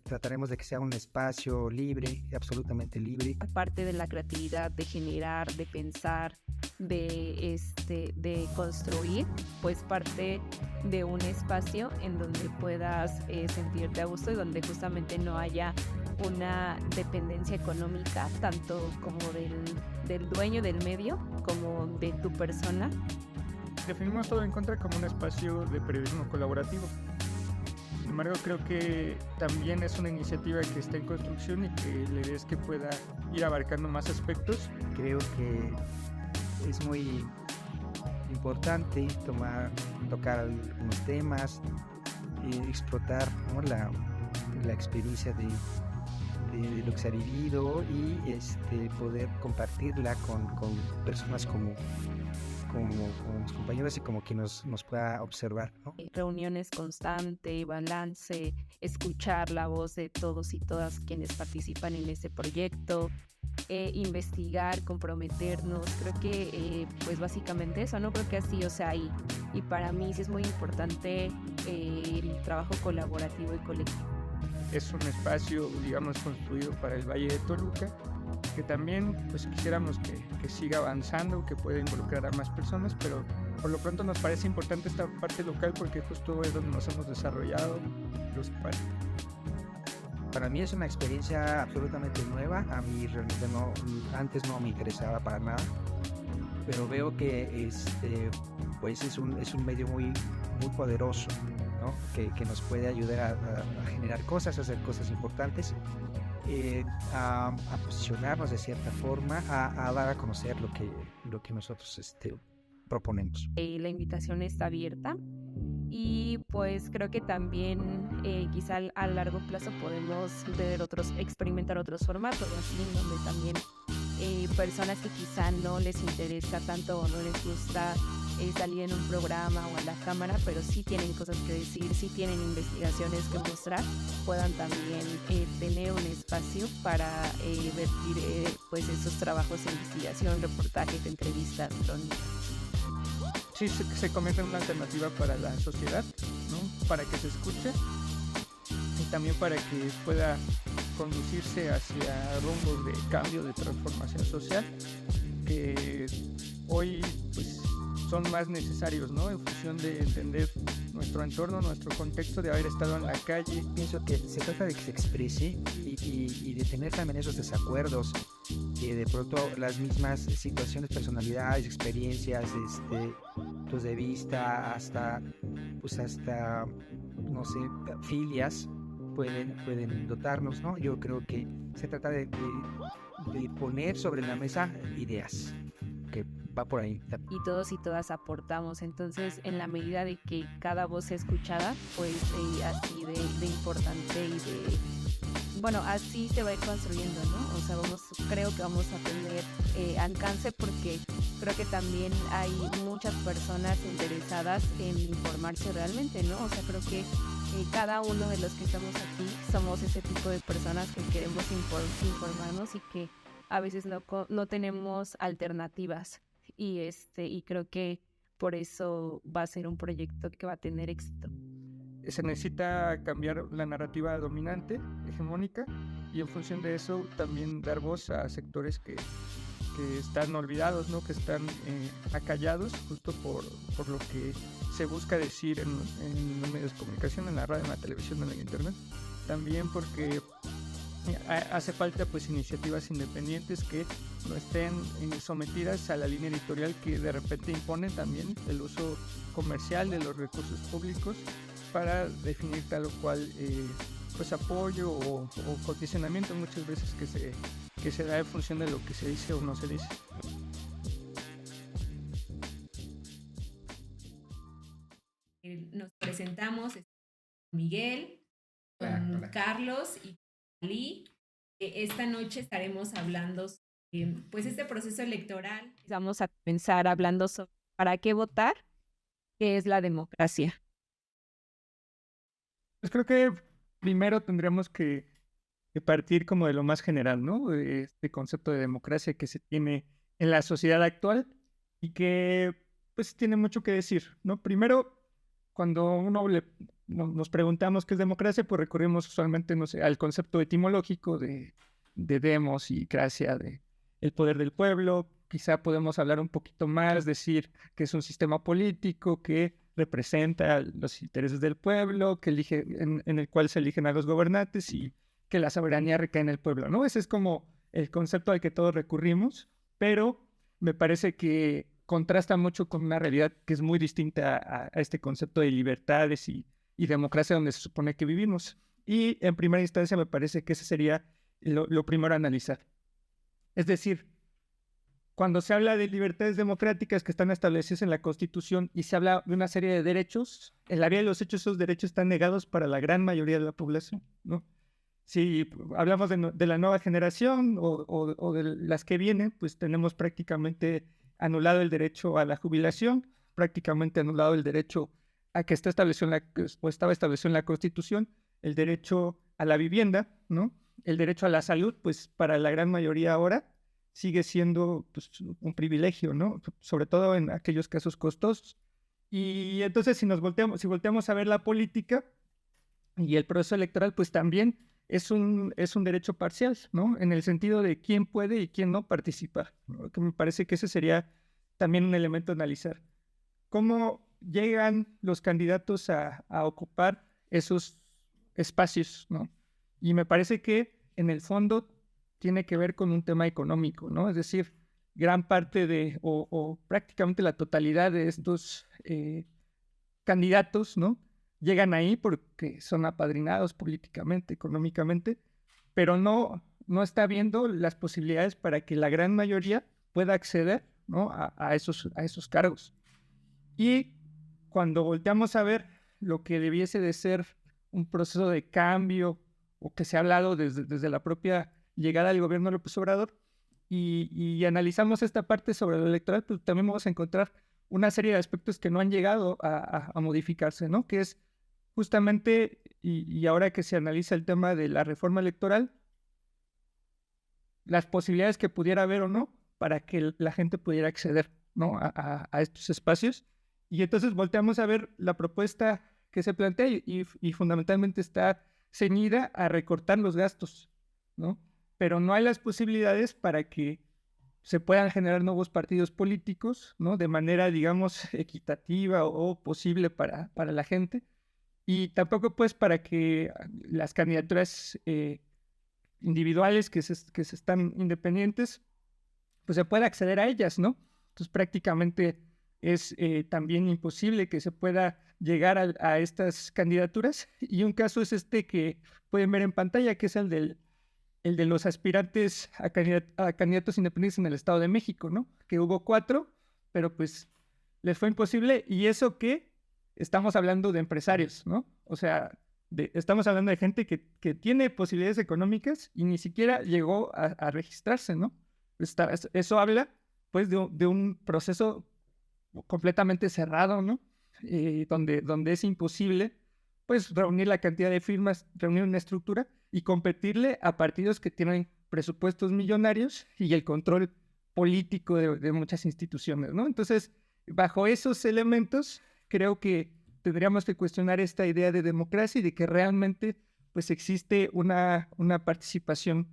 trataremos de que sea un espacio libre, absolutamente libre. Aparte de la creatividad, de generar, de pensar, de construir, pues parte de un espacio en donde puedas sentirte a gusto y donde justamente no haya una dependencia económica, tanto como del dueño del medio, como de tu persona. Definimos Todo en Contra como un espacio de periodismo colaborativo. Sin embargo, creo que también es una iniciativa que está en construcción y que la idea es que pueda ir abarcando más aspectos. Creo que es muy importante tocar algunos temas, explotar, ¿no?, la experiencia de lo que se ha vivido y poder compartirla con personas como mis compañeros y como quien nos pueda observar, ¿no? Reuniones constante, balance, escuchar la voz de todos y todas quienes participan en este proyecto, investigar, comprometernos. Creo que pues básicamente eso, ¿no? Creo que así, o sea, y para mí sí es muy importante el trabajo colaborativo y colectivo. Es un espacio, digamos, construido para el Valle de Toluca, que también pues quisiéramos que siga avanzando, que pueda involucrar a más personas, pero por lo pronto nos parece importante esta parte local porque justo es donde nos hemos desarrollado los padres. Para mí es una experiencia absolutamente nueva. A mí realmente antes no me interesaba para nada, pero veo que pues es un medio muy poderoso, ¿no? Que nos puede ayudar a generar cosas, a hacer cosas importantes, a posicionarnos de cierta forma, a dar a conocer lo que nosotros proponemos. La invitación está abierta y pues creo que también quizá a largo plazo podemos experimentar otros formatos, así, donde también personas que quizá no les interesa tanto o no les gusta salir en un programa o a la cámara, pero sí tienen cosas que decir, sí tienen investigaciones que mostrar, puedan también tener un espacio para vertir pues esos trabajos de investigación, reportajes, entrevistas, crónicas. Sí, se convierte en una alternativa para la sociedad, ¿no? Para que se escuche y también para que pueda conducirse hacia rumbos de cambio, de transformación social, que hoy pues son más necesarios, ¿no? En función de entender nuestro entorno, nuestro contexto, de haber estado en la calle. Pienso que se trata de que se exprese y de tener también esos desacuerdos, que de pronto las mismas situaciones, personalidades, experiencias, puntos de vista, hasta no sé, filias pueden dotarnos, ¿no? Yo creo que se trata de poner sobre la mesa ideas, que va por ahí. Y todos y todas aportamos, entonces en la medida de que cada voz sea escuchada, pues así de importante y bueno, así se va a ir construyendo, ¿no? O sea, creo que vamos a tener alcance, porque creo que también hay muchas personas interesadas en informarse realmente, ¿no? O sea, creo que cada uno de los que estamos aquí somos ese tipo de personas que queremos informarnos y que a veces no tenemos alternativas. Y creo que por eso va a ser un proyecto que va a tener éxito. Se necesita cambiar la narrativa dominante, hegemónica, y en función de eso también dar voz a sectores que están olvidados, ¿no? Que están acallados justo por lo que se busca decir en los medios de comunicación, en la radio, en la televisión, en el internet. También porque hace falta pues iniciativas independientes que no estén sometidas a la línea editorial que de repente impone también el uso comercial de los recursos públicos para definir tal o cual pues apoyo o condicionamiento muchas veces que se da en función de lo que se dice o no se dice. Nos presentamos Miguel, con Carlos y Ali. Esta noche estaremos hablando sobre pues este proceso electoral. Vamos a comenzar hablando sobre para qué votar, qué es la democracia. Pues creo que primero tendremos que partir como de lo más general, ¿no? De este concepto de democracia que se tiene en la sociedad actual y que pues tiene mucho que decir, ¿no? Primero, cuando uno le nos preguntamos qué es democracia, pues recurrimos usualmente, no sé, al concepto etimológico de demos y cracia, de el poder del pueblo. Quizá podemos hablar un poquito más, decir que es un sistema político que representa los intereses del pueblo, que en el cual se eligen a los gobernantes y que la soberanía recae en el pueblo, ¿no? Ese es como el concepto al que todos recurrimos, pero me parece que contrasta mucho con una realidad que es muy distinta a este concepto de libertades y democracia donde se supone que vivimos. Y en primera instancia me parece que ese sería lo primero a analizar. Es decir, cuando se habla de libertades democráticas que están establecidas en la Constitución y se habla de una serie de derechos, en la vida de los hechos esos derechos están negados para la gran mayoría de la población, ¿no? Si hablamos de la nueva generación o de las que vienen, pues tenemos prácticamente anulado el derecho a la jubilación, prácticamente anulado el derecho a que está establecido o estaba establecido en la Constitución, el derecho a la vivienda, ¿no? El derecho a la salud, pues para la gran mayoría ahora sigue siendo pues, un privilegio, ¿no? Sobre todo en aquellos casos costosos. Y entonces si volteamos a ver la política y el proceso electoral, pues también es un derecho parcial, ¿no? En el sentido de quién puede y quién no participar, ¿no? Que me parece que ese sería también un elemento a analizar. ¿Cómo llegan los candidatos a ocupar esos espacios, ¿no? Y me parece que en el fondo tiene que ver con un tema económico, ¿no? Es decir, gran parte o prácticamente la totalidad de estos candidatos, ¿no? Llegan ahí porque son apadrinados políticamente, económicamente, pero no está viendo las posibilidades para que la gran mayoría pueda acceder, ¿no? a esos cargos. Y cuando volteamos a ver lo que debiese de ser un proceso de cambio o que se ha hablado desde la propia llegada del gobierno de López Obrador y analizamos esta parte sobre lo electoral, pues también vamos a encontrar una serie de aspectos que no han llegado a modificarse, ¿no? Que es justamente, y ahora que se analiza el tema de la reforma electoral, las posibilidades que pudiera haber o no para que la gente pudiera acceder, ¿no? a estos espacios. Y entonces volteamos a ver la propuesta que se plantea y fundamentalmente está ceñida a recortar los gastos, ¿no? Pero no hay las posibilidades para que se puedan generar nuevos partidos políticos, ¿no? De manera, digamos, equitativa o posible para la gente. Y tampoco, pues, para que las candidaturas individuales que se están independientes, pues se pueda acceder a ellas, ¿no? Entonces, prácticamente es también imposible que se pueda llegar a estas candidaturas. Y un caso es este que pueden ver en pantalla, que es el de los aspirantes a candidatos independientes en el Estado de México, ¿no? Que hubo 4, pero pues les fue imposible. Y eso que estamos hablando de empresarios, ¿no? O sea, estamos hablando de gente que tiene posibilidades económicas y ni siquiera llegó a registrarse, ¿no? Eso habla, pues, de un proceso completamente cerrado, ¿no? Donde es imposible, pues, reunir la cantidad de firmas, reunir una estructura y competirle a partidos que tienen presupuestos millonarios y el control político de muchas instituciones, ¿no? Entonces, bajo esos elementos, creo que tendríamos que cuestionar esta idea de democracia y de que realmente pues existe una participación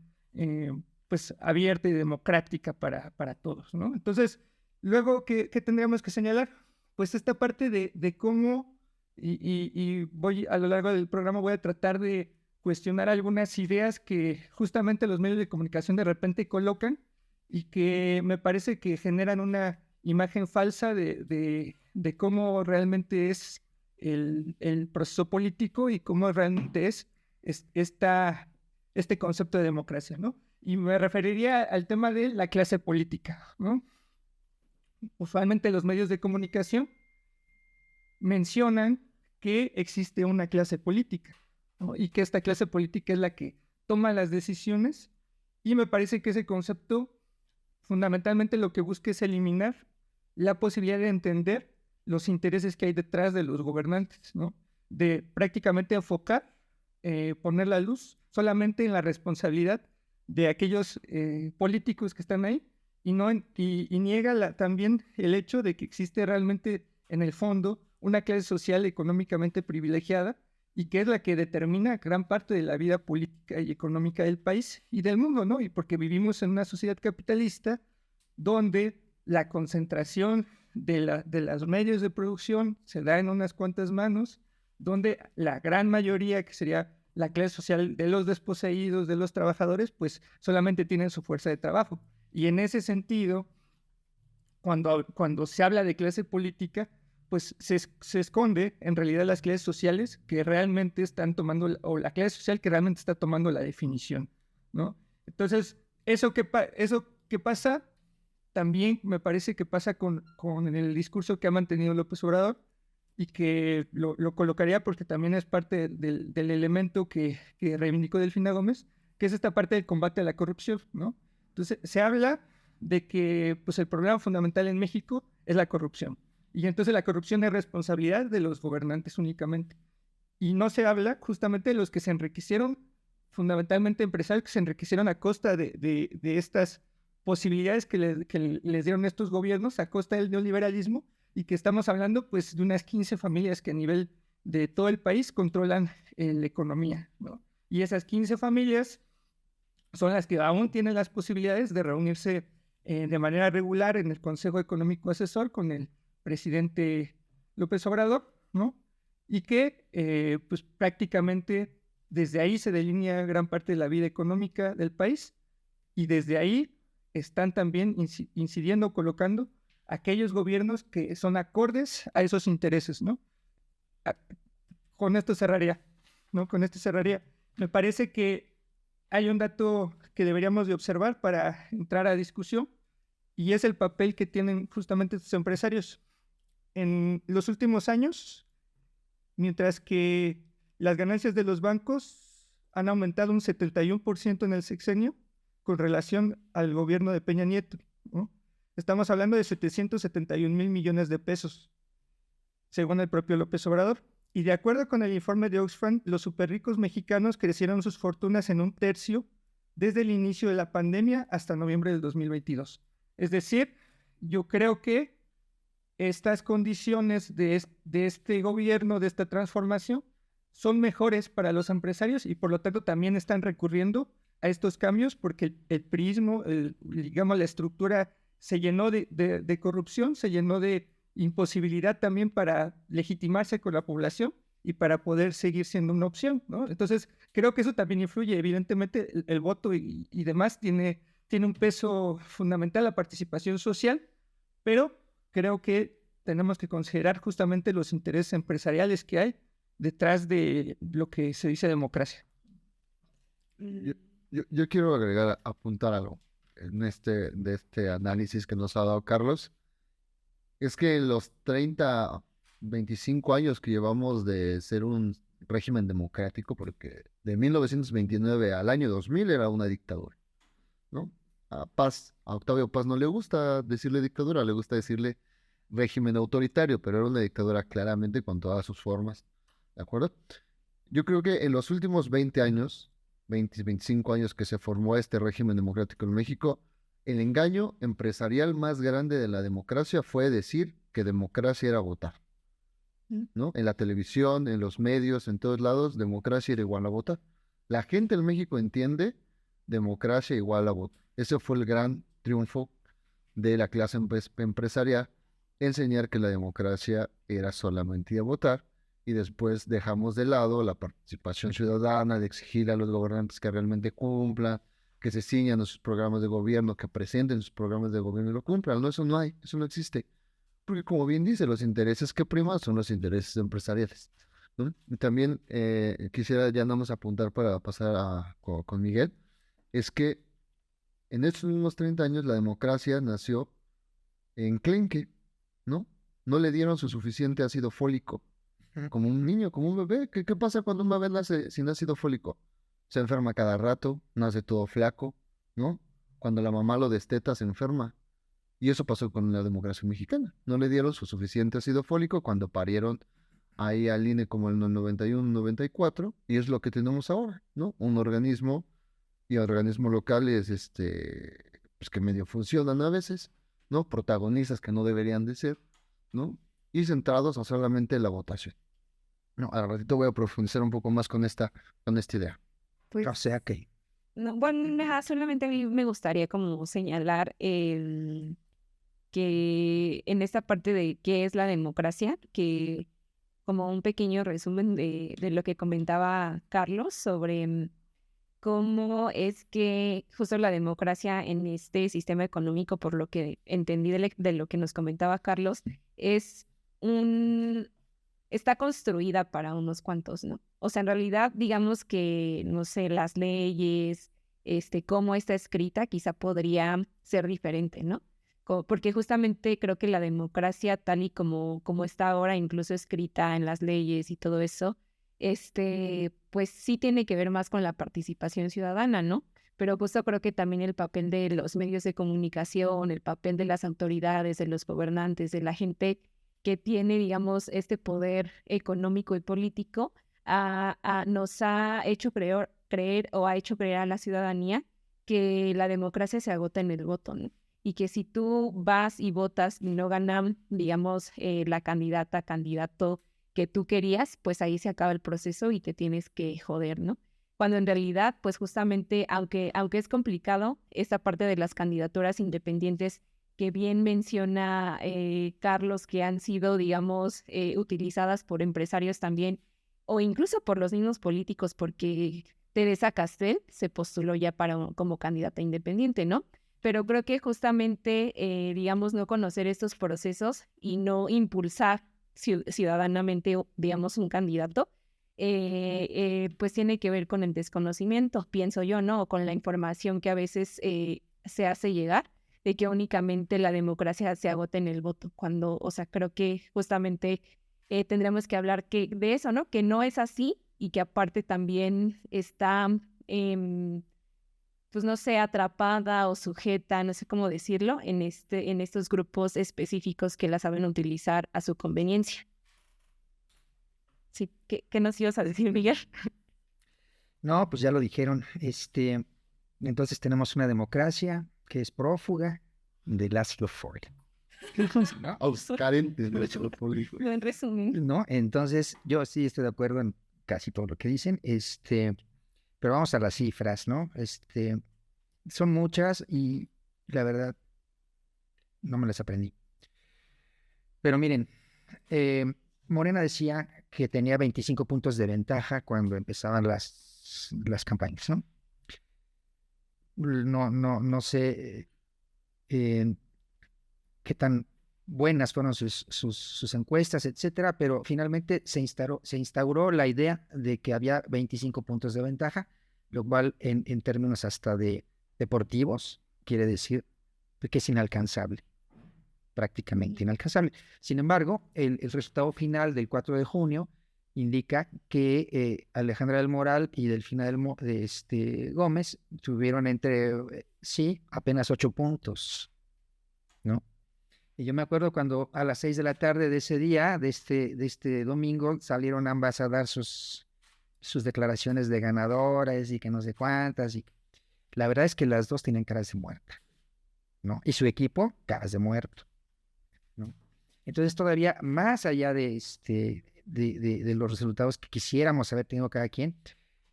pues abierta y democrática para todos, ¿no? Entonces, luego, ¿qué tendríamos que señalar? Pues esta parte de cómo, y voy a lo largo del programa voy a tratar de cuestionar algunas ideas que justamente los medios de comunicación de repente colocan y que me parece que generan una imagen falsa de cómo realmente es el proceso político y cómo realmente es este concepto de democracia, ¿no? Y me referiría al tema de la clase política, ¿no? Usualmente los medios de comunicación mencionan que existe una clase política, ¿no? Y que esta clase política es la que toma las decisiones, y me parece que ese concepto fundamentalmente lo que busca es eliminar la posibilidad de entender los intereses que hay detrás de los gobernantes, ¿no? De prácticamente enfocar, poner la luz solamente en la responsabilidad de aquellos políticos que están ahí y niega también el hecho de que existe realmente en el fondo una clase social económicamente privilegiada y que es la que determina gran parte de la vida política y económica del país y del mundo, ¿no? Y porque vivimos en una sociedad capitalista donde la concentración de los medios de producción se da en unas cuantas manos, donde la gran mayoría, que sería la clase social de los desposeídos, de los trabajadores, pues solamente tienen su fuerza de trabajo. Y en ese sentido, cuando se habla de clase política, pues se esconde en realidad las clases sociales que realmente están tomando, o la clase social que realmente está tomando la definición, ¿no? Entonces, eso que pasa, también me parece que pasa con el discurso que ha mantenido López Obrador, y que lo colocaría porque también es parte del elemento que reivindicó Delfina Gómez, que es esta parte del combate a la corrupción, ¿no? Entonces, se habla de que pues, el problema fundamental en México es la corrupción. Y entonces la corrupción es responsabilidad de los gobernantes únicamente. Y no se habla justamente de los que se enriquecieron, fundamentalmente empresarios que se enriquecieron a costa de estas posibilidades que les dieron estos gobiernos a costa del neoliberalismo, y que estamos hablando pues de unas 15 familias que a nivel de todo el país controlan la economía, ¿no? Y esas 15 familias son las que aún tienen las posibilidades de reunirse de manera regular en el Consejo Económico Asesor con el presidente López Obrador, ¿no? Y que pues prácticamente desde ahí se delinea gran parte de la vida económica del país, y desde ahí están también incidiendo, colocando aquellos gobiernos que son acordes a esos intereses, ¿no? Con esto cerraría, ¿no? Con esto cerraría. Me parece que hay un dato que deberíamos de observar para entrar a discusión, y es el papel que tienen justamente estos empresarios. En los últimos años, mientras que las ganancias de los bancos han aumentado un 71% en el sexenio con relación al gobierno de Peña Nieto, ¿no? Estamos hablando de 771,000 millones de pesos, según el propio López Obrador. Y de acuerdo con el informe de Oxfam, los superricos mexicanos crecieron sus fortunas en 1/3 desde el inicio de la pandemia hasta noviembre del 2022. Es decir, yo creo que estas condiciones de este gobierno, de esta transformación, son mejores para los empresarios, y por lo tanto también están recurriendo a estos cambios porque el prismo, digamos, la estructura se llenó de corrupción, se llenó de imposibilidad también para legitimarse con la población y para poder seguir siendo una opción, ¿no? Entonces, creo que eso también influye. Evidentemente, el voto y demás tiene un peso fundamental, la participación social, pero creo que tenemos que considerar justamente los intereses empresariales que hay detrás de lo que se dice democracia. Yo quiero agregar, apuntar algo de este análisis que nos ha dado Carlos. Es que los 30, 25 años que llevamos de ser un régimen democrático, porque de 1929 al año 2000 era una dictadura, ¿no? A Octavio Paz no le gusta decirle dictadura, le gusta decirle régimen autoritario, pero era una dictadura claramente con todas sus formas, ¿de acuerdo? Yo creo que en los últimos 20 años, 25 años que se formó este régimen democrático en México, el engaño empresarial más grande de la democracia fue decir que democracia era votar, ¿no? En la televisión, en los medios, en todos lados, democracia era igual a votar. La gente en México entiende democracia igual a votar. Ese fue el gran triunfo de la clase empresarial, enseñar que la democracia era solamente ir a votar, y después dejamos de lado la participación ciudadana, de exigir a los gobernantes que realmente cumplan, que se ciñan a sus programas de gobierno, que presenten sus programas de gobierno y lo cumplan. No, eso no hay, eso no existe. Porque como bien dice, los intereses que priman son los intereses empresariales, ¿no? Y también quisiera, ya vamos a apuntar para pasar con Miguel, es que en estos últimos 30 años la democracia nació en clenque, ¿no? No le dieron su suficiente ácido fólico, como un niño, como un bebé. ¿Qué pasa cuando un bebé nace sin ácido fólico? Se enferma cada rato, nace todo flaco, ¿no? Cuando la mamá lo desteta, se enferma. Y eso pasó con la democracia mexicana. No le dieron su suficiente ácido fólico cuando parieron ahí al INE como en el 91, 94, y es lo que tenemos ahora, ¿no? Un organismo y organismos locales, pues que medio funcionan a veces, ¿no? Protagonistas que no deberían de ser, ¿no? Y centrados a solamente la votación. No, al ratito voy a profundizar un poco más con esta idea. Pues, O sea que, no, bueno, solamente a mí me gustaría como señalar que en esta parte de qué es la democracia, que como un pequeño resumen de lo que comentaba Carlos sobre cómo es que justo la democracia en este sistema económico, por lo que entendí de lo que nos comentaba Carlos, es un está construida para unos cuantos, ¿no? O sea, en realidad, digamos que, no sé, las leyes, cómo está escrita, quizá podría ser diferente, ¿no? Porque justamente creo que la democracia, tal y como está ahora, incluso escrita en las leyes y todo eso, pues sí tiene que ver más con la participación ciudadana, ¿no? Pero justo creo que también el papel de los medios de comunicación, el papel de las autoridades, de los gobernantes, de la gente que tiene, digamos, este poder económico y político, nos ha hecho creer o ha hecho creer a la ciudadanía que la democracia se agota en el voto, ¿no? Y que si tú vas y votas y no ganan, digamos, la candidato que tú querías, pues ahí se acaba el proceso y te tienes que joder, ¿no? Cuando en realidad, pues justamente, aunque es complicado, esta parte de las candidaturas independientes que bien menciona Carlos, que han sido, digamos, utilizadas por empresarios también, o incluso por los mismos políticos, porque Teresa Castel se postuló ya como candidata independiente, ¿no? Pero creo que justamente, digamos, no conocer estos procesos y no impulsar ciudadanamente, digamos, un candidato, pues tiene que ver con el desconocimiento, pienso yo, ¿no? O con la información que a veces se hace llegar de que únicamente la democracia se agota en el voto, cuando, o sea, creo que justamente tendremos que hablar de eso, ¿no? Que no es así y que aparte también está, pues no sé, atrapada o sujeta, no sé cómo decirlo, en estos grupos específicos que la saben utilizar a su conveniencia. Sí, ¿qué nos ibas a decir, Miguel? no, pues ya lo dijeron. Entonces tenemos una democracia que es prófuga de Laszlo Ford. ¿No? Karen, desde lo público. En resumen. ¿No? Entonces, yo sí estoy de acuerdo en casi todo lo que dicen. Pero vamos a las cifras, ¿no? Son muchas y la verdad no me las aprendí. Pero miren, Morena decía que tenía 25 puntos de ventaja cuando empezaban las campañas, ¿no? No sé qué tan buenas fueron sus encuestas, etcétera, pero finalmente se instauró la idea de que había 25 puntos de ventaja, lo cual en términos hasta de deportivos quiere decir que es inalcanzable, prácticamente inalcanzable. Sin embargo, el resultado final del 4 de junio indica que Alejandra del Moral y Delfina Gómez tuvieron sí, apenas 8 puntos, ¿no? Y yo me acuerdo cuando a las 6 de la tarde de ese día, de este domingo, salieron ambas a dar sus declaraciones de ganadoras y que no sé cuántas. Y la verdad es que las dos tienen caras de muerta, ¿no? Y su equipo, caras de muerto, ¿no? Entonces, todavía más allá de los resultados que quisiéramos haber tenido cada quien,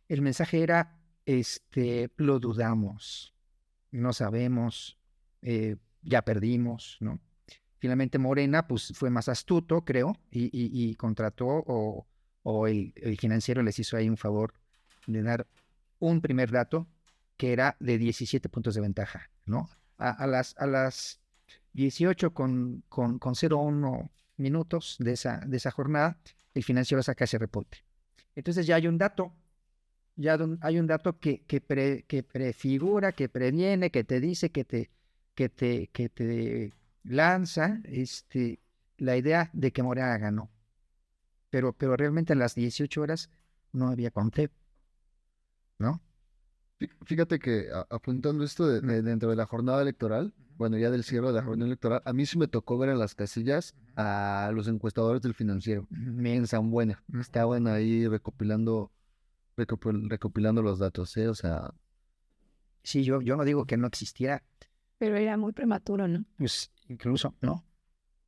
el mensaje era, lo dudamos, no sabemos, ya perdimos, ¿no? Finalmente Morena pues fue más astuto, creo, y contrató o el financiero les hizo ahí un favor de dar un primer dato que era de 17 puntos de ventaja, ¿no? A las 18 con 0,1 minutos de esa jornada, el financiero saca ese reporte. Entonces ya hay un dato, que prefigura, que previene, que te dice, que te lanza la idea de que Morena ganó. Pero realmente en las 18 horas no había conteo, ¿no? Fíjate que apuntando esto dentro de la jornada electoral, bueno, ya del cierre de la jornada electoral, a mí sí me tocó ver en las casillas a los encuestadores del financiero. Bien, está buena ahí recopilando los datos, ¿eh? O sea, Sí, yo no digo que no existiera, Pero era muy prematuro, ¿no? pues incluso, ¿no?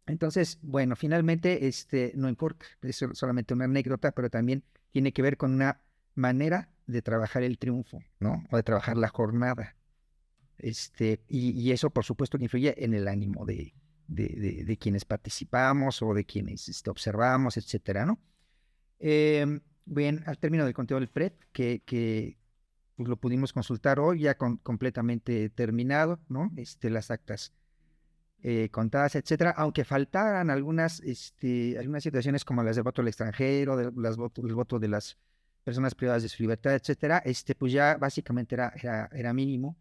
Entonces, bueno, finalmente, no importa, es solamente una anécdota, pero también tiene que ver con una manera de trabajar el triunfo, ¿no? O de trabajar la jornada. Y eso, por supuesto, que influye en el ánimo de quienes participamos o de quienes observamos, etcétera, ¿no? Bien, al término del conteo del PREP, que pues, lo pudimos consultar hoy, ya completamente terminado, ¿no? Las actas contadas, etcétera, aunque faltaran algunas situaciones como las del voto del extranjero, el voto de las personas privadas de su libertad, etcétera, pues ya básicamente era mínimo.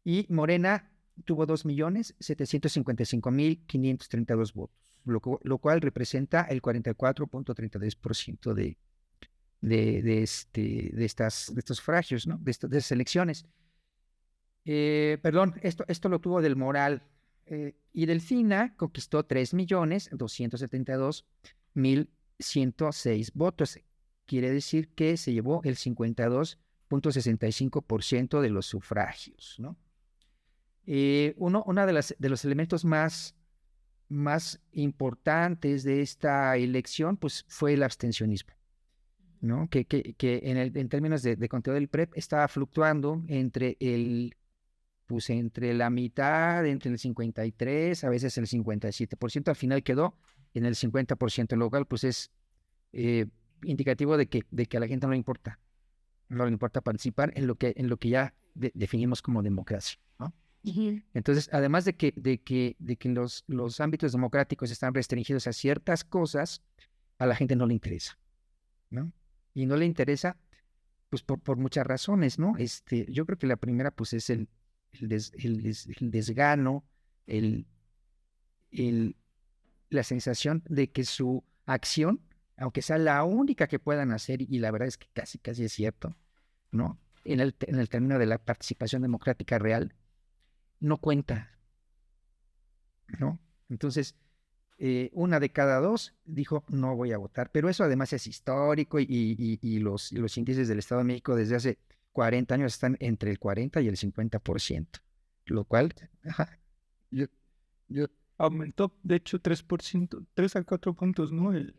Y Morena tuvo 2.755.532 votos, lo cual representa el 44.33% de estos sufragios, ¿no? De estas elecciones. Perdón, esto lo tuvo del Moral. Y Delfina conquistó 3.272.106 votos. Quiere decir que se llevó el 52.65% de los sufragios, ¿no? Uno de los elementos más importantes de esta elección, pues, fue el abstencionismo, ¿no? Que en términos de conteo del PREP estaba fluctuando entre la mitad, entre el 53, a veces el 57%, al final quedó en el 50%, lo cual pues es indicativo de que a la gente no le importa participar en lo que ya definimos como democracia, ¿no? Entonces, además de que los ámbitos democráticos están restringidos a ciertas cosas, a la gente no le interesa, ¿no? Y no le interesa, pues, por muchas razones, ¿no? Yo creo que la primera, pues, es el desgano, el, la sensación de que su acción, aunque sea la única que puedan hacer, y la verdad es que casi es cierto, ¿no? En el término de la participación democrática real, no cuenta, ¿no? Entonces, una de cada dos dijo, no voy a votar, pero eso además es histórico y los índices del Estado de México desde hace 40 años están entre el 40 y el 50%, lo cual, ajá, Yo, yo aumentó, de hecho, 3%, 3 a 4 puntos, ¿no? El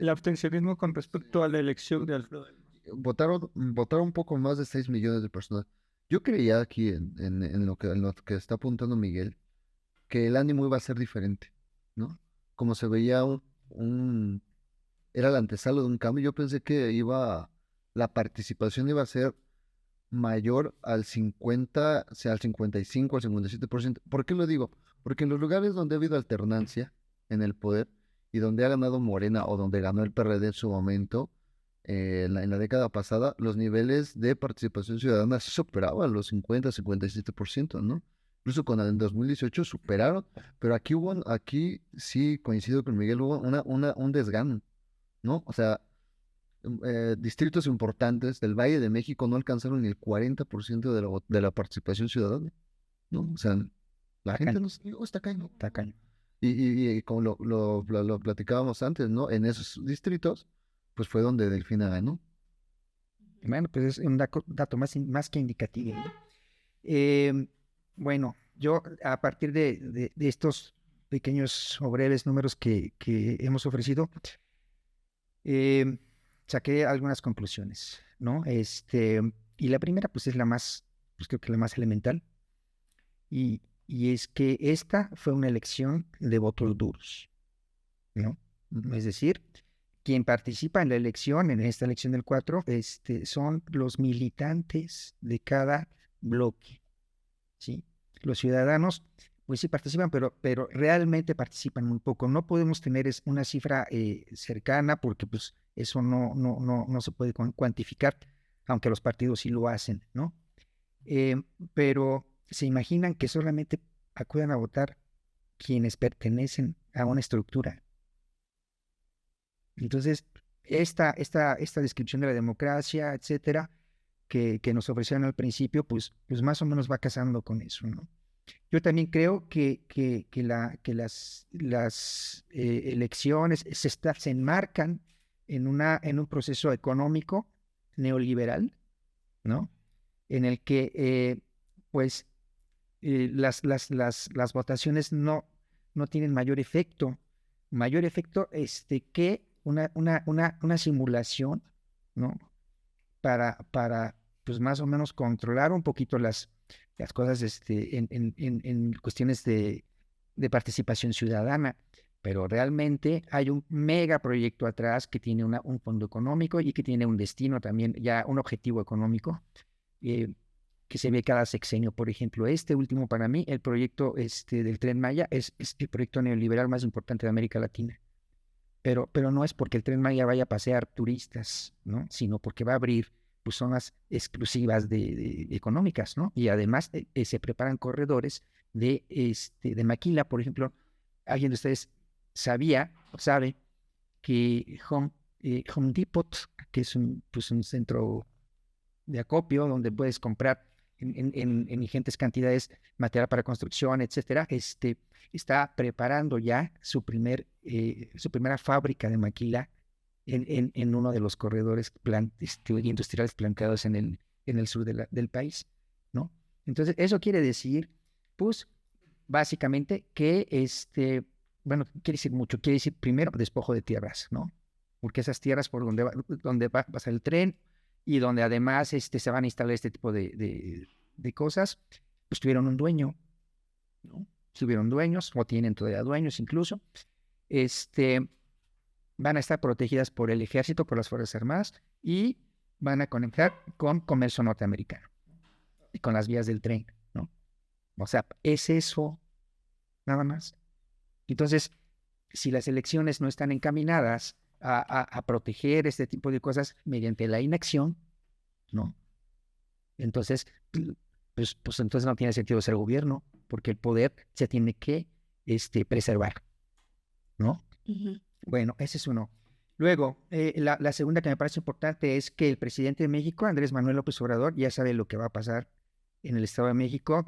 abstencionismo con respecto a la elección de Alfredo. Votaron un poco más de 6 millones de personas. Yo creía aquí en lo que está apuntando Miguel, que el ánimo iba a ser diferente, ¿no? Como se veía era la antesala de un cambio, yo pensé que la participación iba a ser mayor al 50, o sea, al 55, al 57%. ¿Por qué lo digo? Porque en los lugares donde ha habido alternancia en el poder y donde ha ganado Morena o donde ganó el PRD en su momento, en la década pasada, los niveles de participación ciudadana sí superaban los 50, 57%, ¿no? Incluso con el 2018 superaron, pero aquí sí coincido con Miguel, hubo un desgano, ¿no? O sea, distritos importantes del Valle de México no alcanzaron ni el 40% de la participación ciudadana, ¿no? O sea, la gente no está cayendo. está cañón. Y como lo platicábamos antes, ¿no? En esos distritos, pues fue donde Delfina ganó. Bueno, pues es un dato más que indicativo, ¿no? Bueno, yo a partir de estos pequeños o breves números que hemos ofrecido, saqué algunas conclusiones, ¿no? Y la primera, pues es pues creo que la más elemental, y es que esta fue una elección de votos duros, ¿no? Es decir, quien participa en la elección, en esta elección del 4, son los militantes de cada bloque, ¿sí? Los ciudadanos, pues sí participan, pero realmente participan muy poco. No podemos tener una cifra cercana porque pues eso no se puede cuantificar, aunque los partidos sí lo hacen, ¿no? Pero se imaginan que solamente acudan a votar quienes pertenecen a una estructura. Entonces, esta descripción de la democracia, etcétera, que nos ofrecieron al principio, pues más o menos va casando con eso, ¿no? Yo también creo que las elecciones se enmarcan en un proceso económico neoliberal, ¿no? En el que, las votaciones no tienen mayor efecto mayor efecto que una simulación, ¿no? Para pues más o menos controlar un poquito las cosas en cuestiones de participación ciudadana. Pero realmente hay un megaproyecto atrás que tiene un fondo económico y que tiene un destino también, ya un objetivo económico eh, que se ve cada sexenio. Por ejemplo, este último para mí, el proyecto del Tren Maya, es el proyecto neoliberal más importante de América Latina. Pero no es porque el Tren Maya vaya a pasear turistas, ¿no? Sino porque va a abrir pues, zonas exclusivas económicas, ¿no? Y además se preparan corredores de maquila, por ejemplo. ¿Alguien de ustedes sabía o sabe que Home Depot, que es pues un centro de acopio donde puedes comprar en ingentes cantidades material para construcción, etcétera, está preparando ya su primera fábrica de maquila en uno de los corredores industriales planteados en el sur del país, ¿no? Entonces, eso quiere decir, pues, básicamente que bueno, quiere decir mucho, quiere decir primero despojo de tierras, ¿no? Porque esas tierras por donde va a pasar el tren y donde además se van a instalar este tipo de cosas, pues tuvieron un dueño, ¿no? Tuvieron dueños o tienen todavía dueños incluso, van a estar protegidas por el ejército, por las Fuerzas Armadas y van a conectar con comercio norteamericano y con las vías del tren, ¿no? O sea, es eso, nada más. Entonces, si las elecciones no están encaminadas a proteger este tipo de cosas mediante la inacción, ¿no? Entonces, pues entonces no tiene sentido ser gobierno, porque el poder se tiene que preservar, ¿no? Ujú. Bueno, ese es uno. Luego, la segunda que me parece importante es que el presidente de México, Andrés Manuel López Obrador, ya sabe lo que va a pasar en el Estado de México,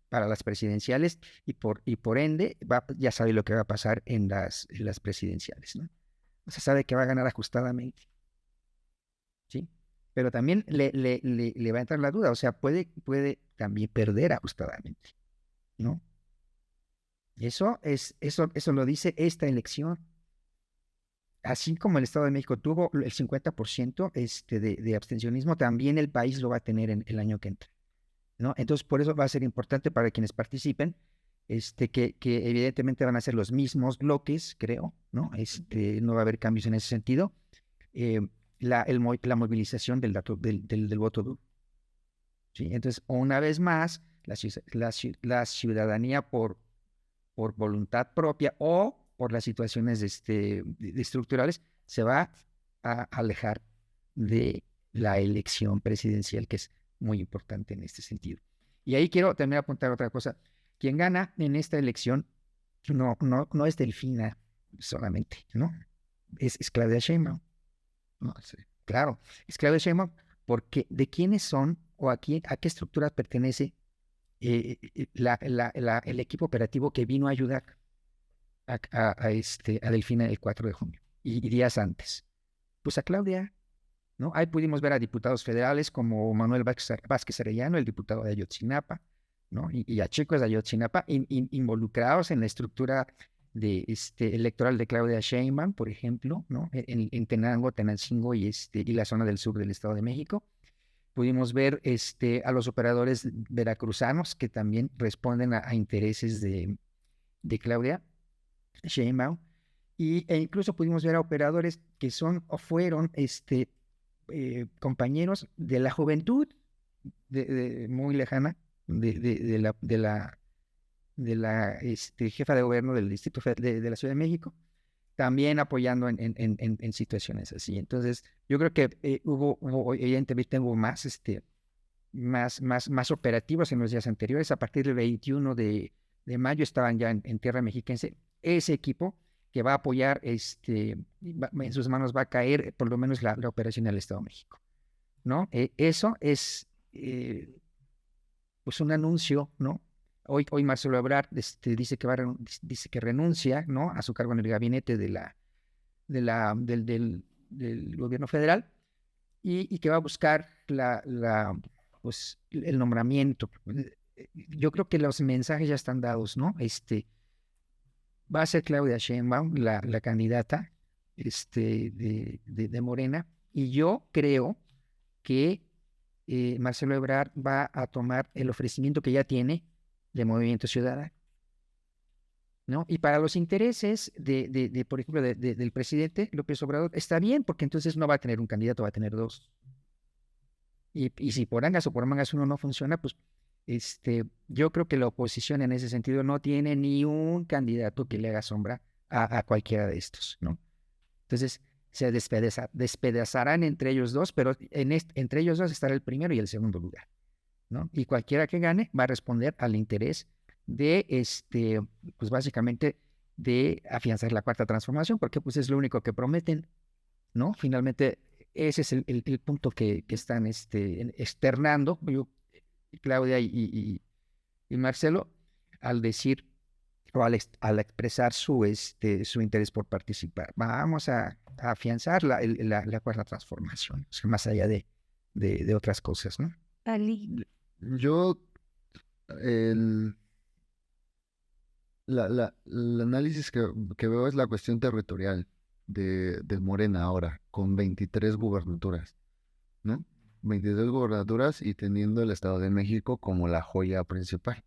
para las presidenciales y por ende ya sabe lo que va a pasar en las presidenciales, ¿no? O sea, sabe que va a ganar ajustadamente, ¿sí? Pero también le va a entrar la duda, o sea, puede también perder ajustadamente, ¿no? Eso lo dice esta elección. Así como el Estado de México tuvo el 50% de abstencionismo, también el país lo va a tener en el año que entra, ¿no? Entonces, por eso va a ser importante para quienes participen, que evidentemente van a ser los mismos bloques, creo, ¿no? No va a haber cambios en ese sentido. eh, la movilización del voto duro, ¿sí? Entonces, una vez más, la ciudadanía por voluntad propia o por las situaciones estructurales se va a alejar de la elección presidencial, que es muy importante en este sentido. Y ahí quiero también apuntar otra cosa. Quien gana en esta elección no es Delfina solamente, ¿no? Es Claudia Sheinbaum, ¿no? Sí. Claro, es Claudia Sheinbaum porque ¿de quiénes son o a qué estructura pertenece el equipo operativo que vino a ayudar a Delfina el 4 de junio y días antes? Pues a Claudia, ¿no? Ahí pudimos ver a diputados federales como Manuel Vázquez Arellano, el diputado de Ayotzinapa, ¿no? Y a chicos de Ayotzinapa involucrados en la estructura electoral de Claudia Sheinbaum, por ejemplo, ¿no? En Tenango, Tenancingo y la zona del sur del Estado de México. Pudimos ver a los operadores veracruzanos que también responden a intereses de Claudia Sheinbaum. E incluso pudimos ver a operadores que son o fueron compañeros de la juventud muy lejana de la jefa de gobierno del Distrito de la Ciudad de México, también apoyando en situaciones así. Entonces, yo creo que evidentemente hubo más operativos en los días anteriores. A partir del 21 de mayo estaban ya en tierra mexiquense. Ese equipo que va a apoyar, en sus manos va a caer por lo menos la operación del Estado de México, ¿no? Eso es pues un anuncio, ¿no? Hoy Marcelo Ebrard dice que renuncia, ¿no? A su cargo en el gabinete del gobierno federal y que va a buscar pues, el nombramiento. Yo creo que los mensajes ya están dados, ¿no? va a ser Claudia Sheinbaum la candidata de Morena, y yo creo que Marcelo Ebrard va a tomar el ofrecimiento que ya tiene de Movimiento Ciudadano, ¿no? Y para los intereses por ejemplo, del presidente López Obrador, está bien, porque entonces no va a tener un candidato, va a tener dos. Y si por angas o por mangas uno no funciona, pues yo creo que la oposición en ese sentido no tiene ni un candidato que le haga sombra a cualquiera de estos, ¿no? Entonces se despedazarán entre ellos dos, pero entre ellos dos estará el primero y el segundo lugar, ¿no? Y cualquiera que gane va a responder al interés de, pues básicamente, de afianzar la cuarta transformación, porque pues es lo único que prometen, ¿no? Finalmente, ese es el punto que están externando Claudia y Marcelo, al decir o al expresar su interés por participar. Vamos a afianzar la cuarta transformación, o sea, más allá de otras cosas, ¿no? Ali. Yo, el análisis que veo es la cuestión territorial de Morena ahora, con 23 gubernaturas, ¿no? 23 gubernaturas y teniendo el Estado de México como la joya principal,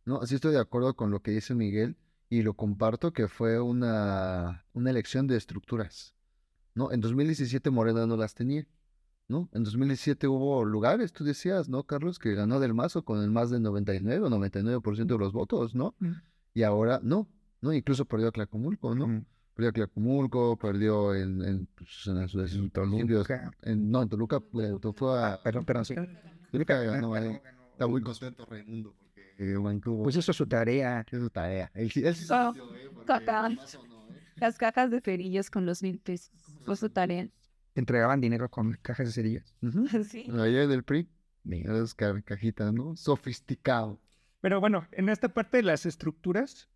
¿no? Así estoy de acuerdo con lo que dice Miguel y lo comparto, que fue una elección de estructuras, ¿no? En 2017 Morena no las tenía, ¿no? En 2017 hubo lugares, tú decías, ¿no, Carlos? Que ganó Del Mazo con el más del 99 o 99% de los votos, ¿no? Y ahora no, incluso perdió Tlacomulco, ¿no? Perdió Tlacomulco, perdió pues, en Toluca. en Toluca, fue a... Perdón, sí. Toluca ganó, está muy contento Raimundo porque mantuvo... Pues eso es su tarea. Es su tarea. Él sí se sintió, porque Caca. Del Mazo no, Las cajas de cerillos con los 1,000 pesos. Fue su tarea. Entregaban dinero con cajas de cerillos. Sí. Allá del PRI, esas cajitas, ¿no? Sofisticado. Pero bueno, en esta parte de las estructuras,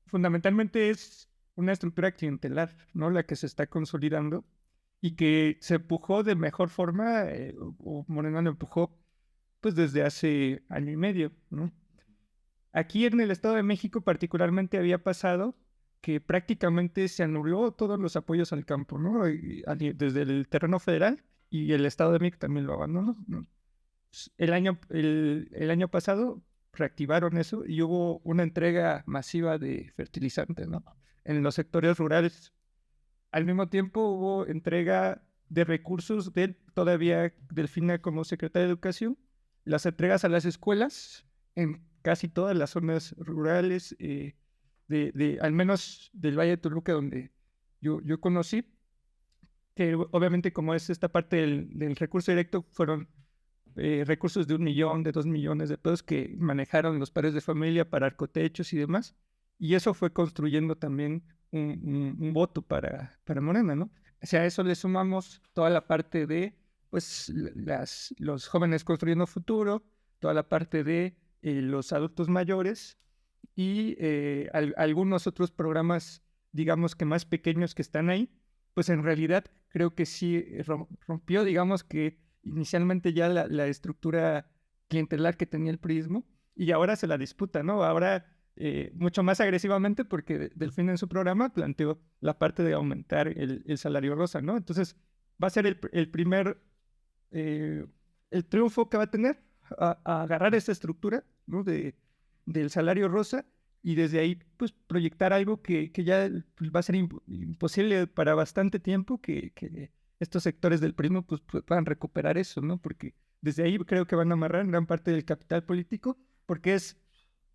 fundamentalmente es una estructura clientelar, ¿no? La que se está consolidando y que se empujó de mejor forma, o Morena lo empujó, pues desde hace año y medio, ¿no? Aquí en el Estado de México particularmente había pasado que prácticamente se anuló todos los apoyos al campo, ¿no? Desde el terreno federal, y el Estado de México también lo abandonó, ¿no? El año pasado reactivaron eso y hubo una entrega masiva de fertilizantes, ¿no? En los sectores rurales. Al mismo tiempo hubo entrega de recursos todavía Delfina como secretaria de Educación, las entregas a las escuelas en casi todas las zonas rurales, al menos del Valle de Toluca, donde yo conocí, que obviamente como es esta parte del recurso directo, fueron recursos de 1 millón, de 2 millones de pesos que manejaron los padres de familia para arcotechos y demás. Y eso fue construyendo también un voto para Morena, ¿no? O sea, a eso le sumamos toda la parte de, pues, los jóvenes construyendo futuro, toda la parte de los adultos mayores y algunos otros programas, digamos que más pequeños que están ahí, pues en realidad creo que sí rompió, digamos que inicialmente ya la estructura clientelar que tenía el priismo, y ahora se la disputa, ¿no? Ahora mucho más agresivamente, porque Delfín en su programa planteó la parte de aumentar el salario rosa, ¿no? Entonces va a ser el primer, el triunfo que va a tener, a agarrar esa estructura, ¿no? Del salario rosa, y desde ahí pues proyectar algo que ya pues, va a ser imposible para bastante tiempo que estos sectores del prismo pues puedan recuperar eso, ¿no? Porque desde ahí creo que van a amarrar gran parte del capital político, porque es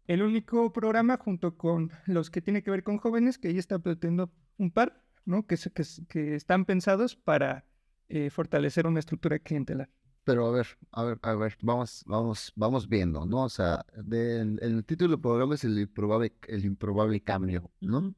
el único programa junto con los que tiene que ver con jóvenes, que ahí está planteando un par, ¿no? Que están pensados para fortalecer una estructura clientelar. Pero a ver, vamos viendo, ¿no? O sea, el título del programa es el improbable cambio, ¿no?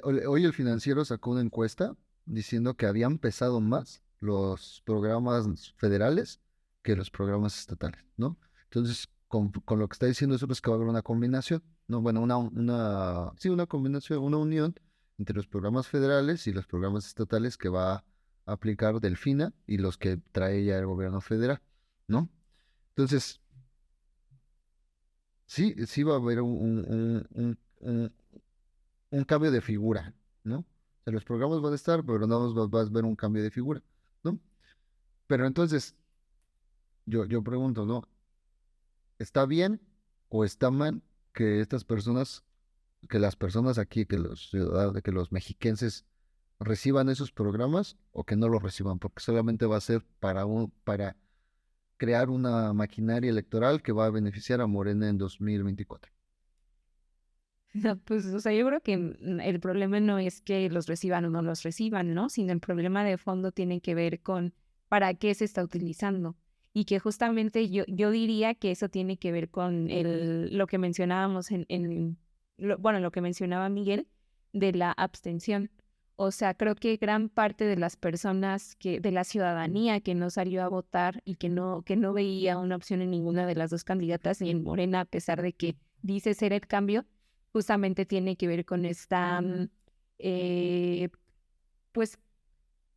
Hoy el Financiero sacó una encuesta diciendo que habían pesado más los programas federales que los programas estatales, ¿no? Entonces, con lo que está diciendo eso, pues que va a haber una combinación, ¿no? Bueno, una combinación, una unión entre los programas federales y los programas estatales que va a aplicar Delfina y los que trae ya el gobierno federal, ¿no? Entonces, sí va a haber un cambio de figura, ¿no? O sea, los programas van a estar, pero no vas a ver un cambio de figura, ¿no? Pero entonces, yo pregunto, ¿no? ¿Está bien o está mal que estas personas, que las personas aquí, que los ciudadanos, que los mexiquenses reciban esos programas o que no los reciban? Porque solamente va a ser para crear una maquinaria electoral que va a beneficiar a Morena en 2024. No, pues, o sea, yo creo que el problema no es que los reciban o no los reciban, ¿no? Sino el problema de fondo tiene que ver con para qué se está utilizando. Y que justamente yo diría que eso tiene que ver con lo que mencionábamos bueno, lo que mencionaba Miguel de la abstención. O sea, creo que gran parte de las personas de la ciudadanía que no salió a votar y que no veía una opción en ninguna de las dos candidatas, ni en Morena, a pesar de que dice ser el cambio, justamente tiene que ver con eh, pues,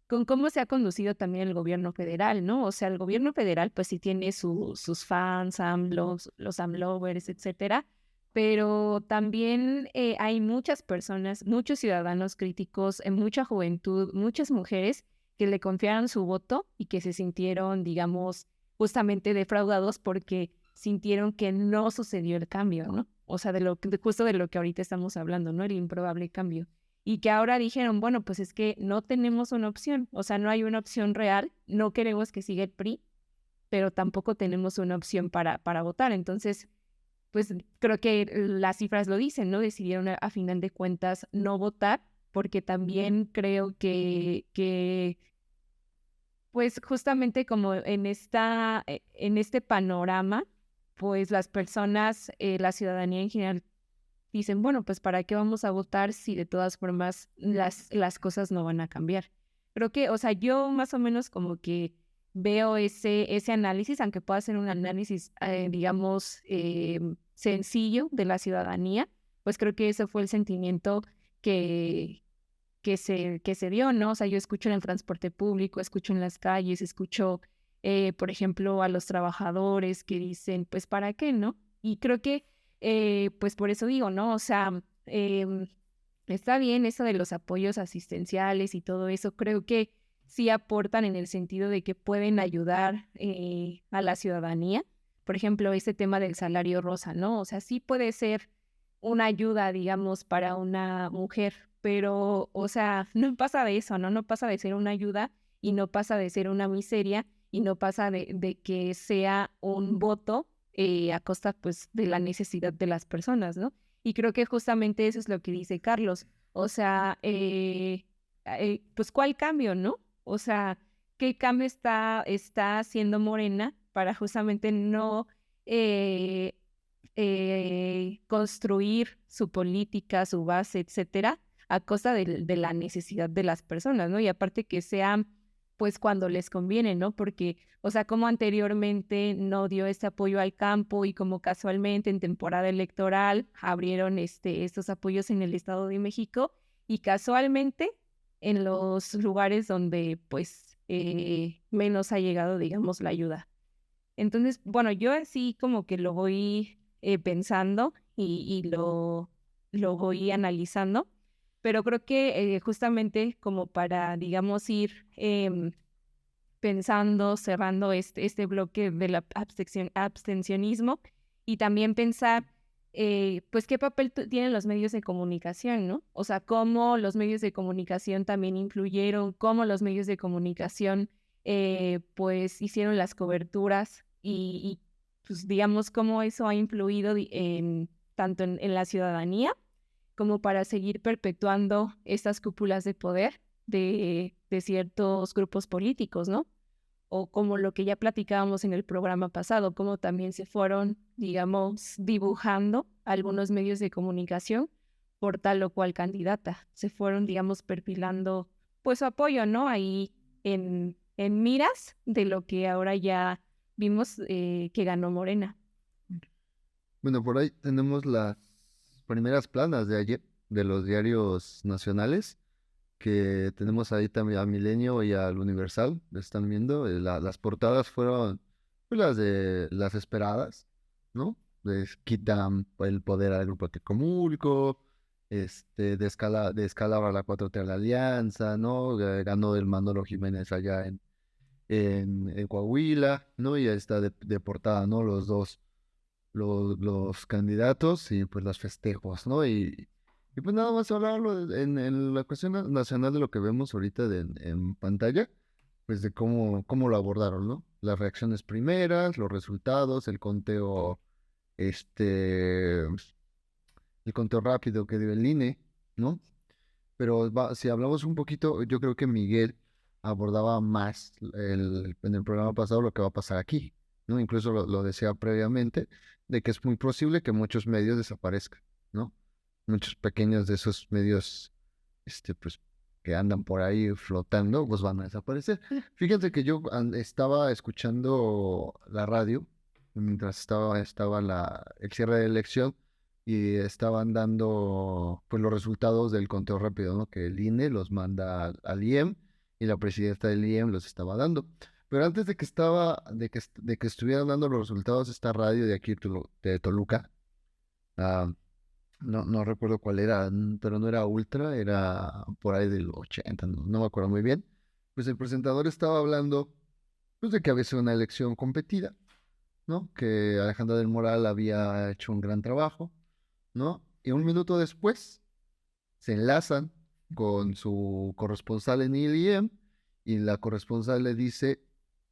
con cómo se ha conducido también el gobierno federal, ¿no? O sea, el gobierno federal, pues sí tiene sus fans, AMLOs, los AMLovers, etcétera, pero también hay muchas personas, muchos ciudadanos críticos, mucha juventud, muchas mujeres que le confiaron su voto y que se sintieron, digamos, justamente defraudados porque sintieron que no sucedió el cambio, ¿no? O sea, justo de lo que ahorita estamos hablando, ¿no? El improbable cambio. Y que ahora dijeron, bueno, pues es que no tenemos una opción, o sea, no hay una opción real, no queremos que siga el PRI, pero tampoco tenemos una opción para votar. Entonces, pues creo que las cifras lo dicen, ¿no? Decidieron a final de cuentas no votar, porque también creo que pues justamente como en este panorama, pues las personas, la ciudadanía en general dicen, bueno, pues ¿para qué vamos a votar si de todas formas las cosas no van a cambiar? Creo que, o sea, yo más o menos como que veo ese análisis, aunque pueda ser un análisis, digamos, sencillo de la ciudadanía, pues creo que ese fue el sentimiento que, que se dio, ¿no? O sea, yo escucho en el transporte público, escucho en las calles, escucho, por ejemplo, a los trabajadores que dicen, pues, ¿para qué, no? Y creo que, pues, por eso digo, ¿no? O sea, está bien eso de los apoyos asistenciales y todo eso, creo que sí aportan en el sentido de que pueden ayudar a la ciudadanía. Por ejemplo, ese tema del salario rosa, ¿no? O sea, sí puede ser una ayuda, digamos, para una mujer, pero, o sea, no pasa de eso, ¿no? No pasa de ser una ayuda y no pasa de ser una miseria y no pasa de que sea un voto a costa, pues, de la necesidad de las personas, ¿no? Y creo que justamente eso es lo que dice Carlos. O sea, pues, ¿cuál cambio, no? O sea, ¿qué cambio está haciendo Morena para justamente no eh, construir su política, su base, etcétera, a costa de la necesidad de las personas, ¿no? Y aparte que sea, pues, cuando les conviene, ¿no? Porque, o sea, como anteriormente no dio este apoyo al campo y como casualmente en temporada electoral abrieron estos apoyos en el Estado de México y casualmente en los lugares donde, pues, menos ha llegado, digamos, la ayuda. Entonces, bueno, yo así como que lo voy pensando y lo voy analizando, pero creo que justamente como para, digamos, ir pensando, cerrando este bloque del abstencionismo y también pensar, pues, qué papel tienen los medios de comunicación, ¿no? O sea, cómo los medios de comunicación también influyeron, cómo los medios de comunicación, pues, hicieron las coberturas y, pues, digamos, cómo eso ha influido tanto en la ciudadanía como para seguir perpetuando estas cúpulas de poder de ciertos grupos políticos, ¿no? O como lo que ya platicábamos en el programa pasado, cómo también se fueron, digamos, dibujando algunos medios de comunicación por tal o cual candidata. Se fueron, digamos, perfilando, pues, su apoyo, ¿no? Ahí en miras de lo que ahora ya vimos que ganó Morena. Bueno, por ahí tenemos las primeras planas de ayer de los diarios nacionales, que tenemos ahí también a Milenio y al Universal, lo están viendo. Las portadas fueron pues, las esperadas, ¿no? Les quitan el poder al grupo Tecomulco, descalabra la 4T a la Alianza, ¿no? Ganó el Manolo Jiménez allá en Coahuila, ¿no? Y ahí está de portada, ¿no? Los candidatos y pues los festejos, ¿no? Y pues nada más hablarlo en la cuestión nacional de lo que vemos ahorita en pantalla, pues de cómo lo abordaron, ¿no? Las reacciones primeras, los resultados, este, el conteo rápido que dio el INE, ¿no? Pero si hablamos un poquito, yo creo que Miguel abordaba más en el programa pasado lo que va a pasar aquí, ¿no? Incluso lo decía previamente, de que es muy posible que muchos medios desaparezcan, ¿no? Muchos pequeños de esos medios, pues, que andan por ahí flotando, pues van a desaparecer. Fíjense que yo estaba escuchando la radio mientras estaba el cierre de elección y estaban dando pues los resultados del conteo rápido, ¿no? Que el INE los manda al IEM y la presidenta del IEM los estaba dando. Pero antes de que estuvieran dando los resultados esta radio de aquí de Toluca, ah, no recuerdo cuál era, pero no era Ultra, era por ahí del 80, no me acuerdo muy bien. Pues el presentador estaba hablando pues de que había sido una elección competida, ¿no? Que Alejandra del Moral había hecho un gran trabajo, ¿no? Y un minuto después se enlazan con su corresponsal en ILM y la corresponsal le dice,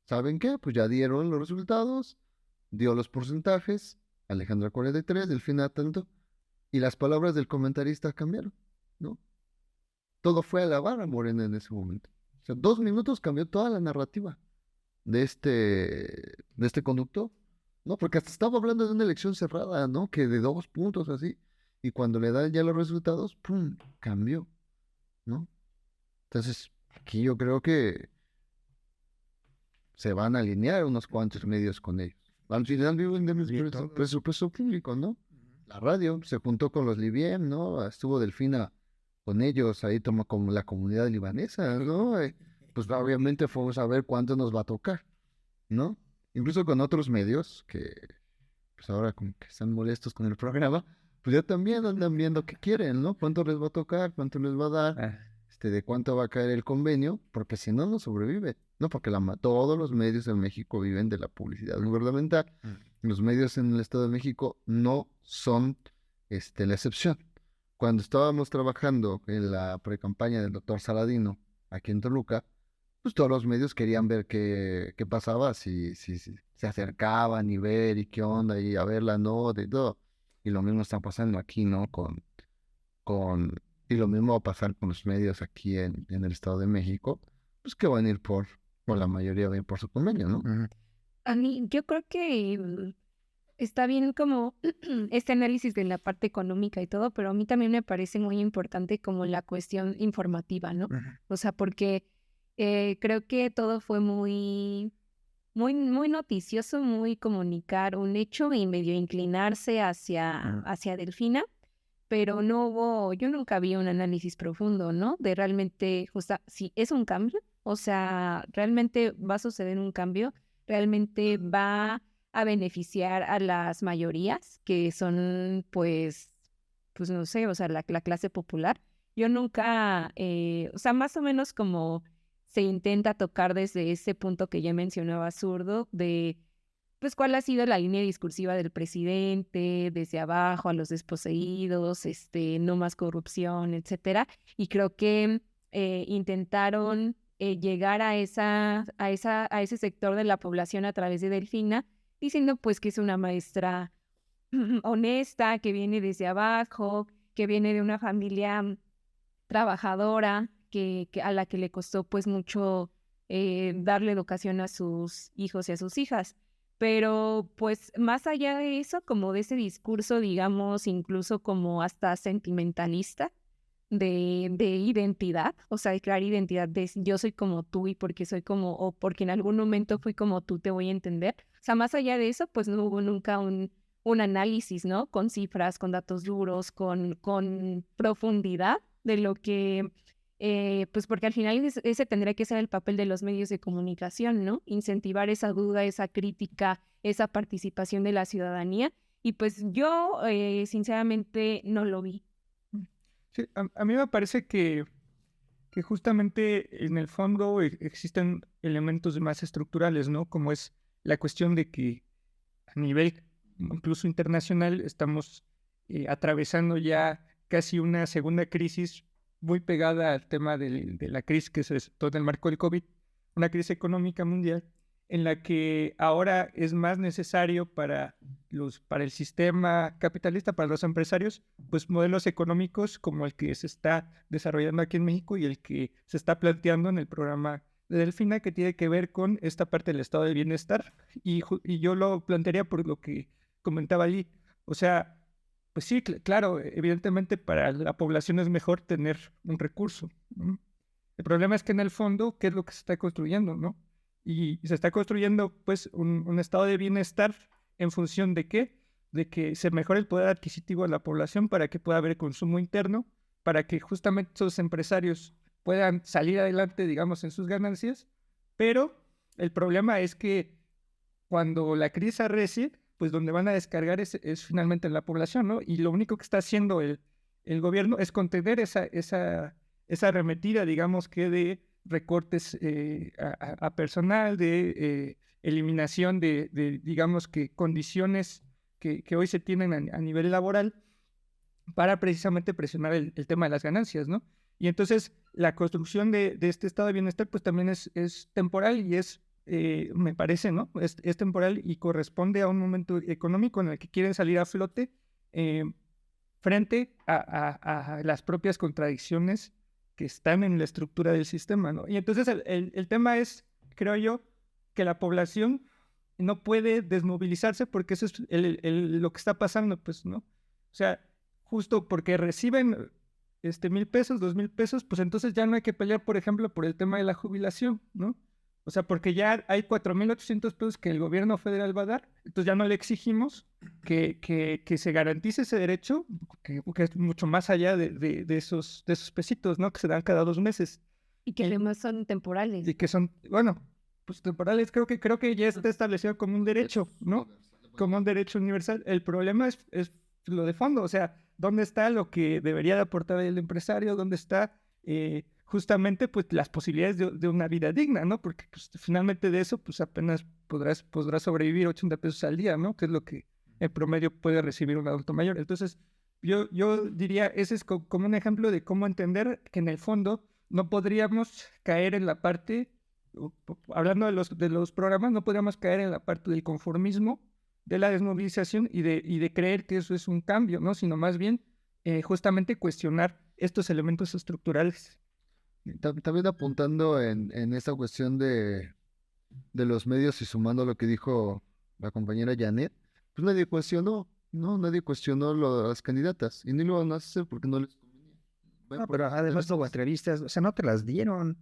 ¿saben qué? Pues ya dieron los resultados, dio los porcentajes, Alejandra 43, Delfina tanto, y las palabras del comentarista cambiaron, ¿no? Todo fue a alabar a Morena en ese momento. O sea, 2 minutos cambió toda la narrativa de este conductor, ¿no? Porque hasta estaba hablando de una elección cerrada, ¿no? Que de 2 puntos así. Y cuando le dan ya los resultados, ¡pum! Cambió, ¿no? Entonces, aquí yo creo que se van a alinear unos cuantos medios con ellos. Al final viven de presupuesto público, ¿no? La radio se juntó con los Libiem, ¿no? Estuvo Delfina con ellos, ahí tomó como la comunidad libanesa, ¿no? Pues obviamente fuimos a ver cuánto nos va a tocar, ¿no? Incluso con otros medios que pues ahora como que están molestos con el programa, pues ya también andan viendo qué quieren, ¿no? Cuánto les va a tocar, cuánto les va a dar, de cuánto va a caer el convenio, porque si no, no sobrevive, ¿no? Porque todos los medios en México viven de la publicidad gubernamental. Los medios en el Estado de México no son la excepción. Cuando estábamos trabajando en la precampaña del doctor Saladino, aquí en Toluca, pues todos los medios querían ver qué pasaba, si se acercaban y ver y qué onda, y a ver la nota y todo. Y lo mismo está pasando aquí, ¿no? Y lo mismo va a pasar con los medios aquí en el Estado de México, pues que van a ir por la mayoría van a ir por su convenio, ¿no? A mí, yo creo que está bien como este análisis de la parte económica y todo, pero a mí también me parece muy importante como la cuestión informativa, ¿no? O sea, porque creo que todo fue muy noticioso, muy comunicar un hecho y medio inclinarse hacia Delfina, pero yo nunca vi un análisis profundo, ¿no? De realmente, si es un cambio, o sea, realmente va a suceder un cambio, realmente va a beneficiar a las mayorías, que son, pues no sé, o sea, la clase popular. Yo nunca, o sea, más o menos como se intenta tocar desde ese punto que ya mencionaba Zurdo, de pues cuál ha sido la línea discursiva del presidente, desde abajo a los desposeídos, no más corrupción, etcétera. Y creo que intentaron llegar a ese sector de la población a través de Delfina, diciendo pues que es una maestra honesta, que viene desde abajo, que viene de una familia trabajadora, a la que le costó pues mucho darle educación a sus hijos y a sus hijas. Pero pues más allá de eso, como de ese discurso, digamos, incluso como hasta sentimentalista de identidad, o sea, de crear identidad de yo soy como tú y porque soy como, o porque en algún momento fui como tú, te voy a entender. O sea, más allá de eso, pues no hubo nunca un análisis, ¿no? Con cifras, con datos duros, con profundidad de lo que, pues porque al final ese tendría que ser el papel de los medios de comunicación, ¿no? Incentivar esa duda, esa crítica, esa participación de la ciudadanía. Y pues yo, sinceramente, no lo vi. Sí, a mí me parece que justamente en el fondo existen elementos más estructurales, ¿no? Como es la cuestión de que a nivel incluso internacional estamos atravesando ya casi una segunda crisis muy pegada al tema de la crisis que se desató en el marco del COVID, una crisis económica mundial en la que ahora es más necesario para el sistema capitalista, para los empresarios, pues modelos económicos como el que se está desarrollando aquí en México y el que se está planteando en el programa de Delfina, que tiene que ver con esta parte del estado de bienestar. Y yo lo plantearía por lo que comentaba allí. O sea, pues sí, claro, evidentemente para la población es mejor tener un recurso, ¿no? El problema es que en el fondo, ¿qué es lo que se está construyendo, no? Y se está construyendo, pues, un estado de bienestar en función de qué? De que se mejore el poder adquisitivo de la población para que pueda haber consumo interno, para que justamente esos empresarios puedan salir adelante, digamos, en sus ganancias. Pero el problema es que cuando la crisis arrecie, pues donde van a descargar es finalmente en la población, ¿no? Y lo único que está haciendo el gobierno es contener esa arremetida, digamos, que de recortes a personal, de eliminación de, digamos, que condiciones que hoy se tienen a nivel laboral para precisamente presionar el tema de las ganancias, ¿no? Y entonces la construcción de este estado de bienestar pues también es temporal y me parece, ¿no? Es temporal y corresponde a un momento económico en el que quieren salir a flote eh, frente a las propias contradicciones que están en la estructura del sistema, ¿no? Y entonces el tema es, creo yo, que la población no puede desmovilizarse porque eso es lo que está pasando, pues, ¿no? O sea, justo porque reciben 1,000 pesos, 2,000 pesos, pues entonces ya no hay que pelear, por ejemplo, por el tema de la jubilación, ¿no? O sea, porque ya hay 4,800 pesos que el gobierno federal va a dar, entonces ya no le exigimos que se garantice ese derecho, que es mucho más allá de esos pesitos, ¿no? Que se dan cada 2 meses. Y que además son temporales. Y que son, bueno, pues temporales, creo que ya está establecido como un derecho, ¿no? Como un derecho universal. El problema es lo de fondo, o sea, ¿dónde está lo que debería de aportar el empresario? ¿Dónde está justamente pues las posibilidades de una vida digna, ¿no? Porque pues, finalmente de eso pues apenas podrás sobrevivir 80 pesos al día, ¿no? Que es lo que en promedio puede recibir un adulto mayor. Entonces, yo diría, ese es como un ejemplo de cómo entender que en el fondo no podríamos caer en la parte, hablando de los programas, no podríamos caer en la parte del conformismo, de la desmovilización y de creer que eso es un cambio, ¿no? Sino más bien justamente cuestionar estos elementos estructurales. También apuntando en esta cuestión de los medios y sumando lo que dijo la compañera Janet, pues nadie cuestionó, ¿no? Nadie cuestionó lo de las candidatas y ni lo van a hacer porque no les convenía. No, pero además hubo entrevistas, o sea, no te las dieron.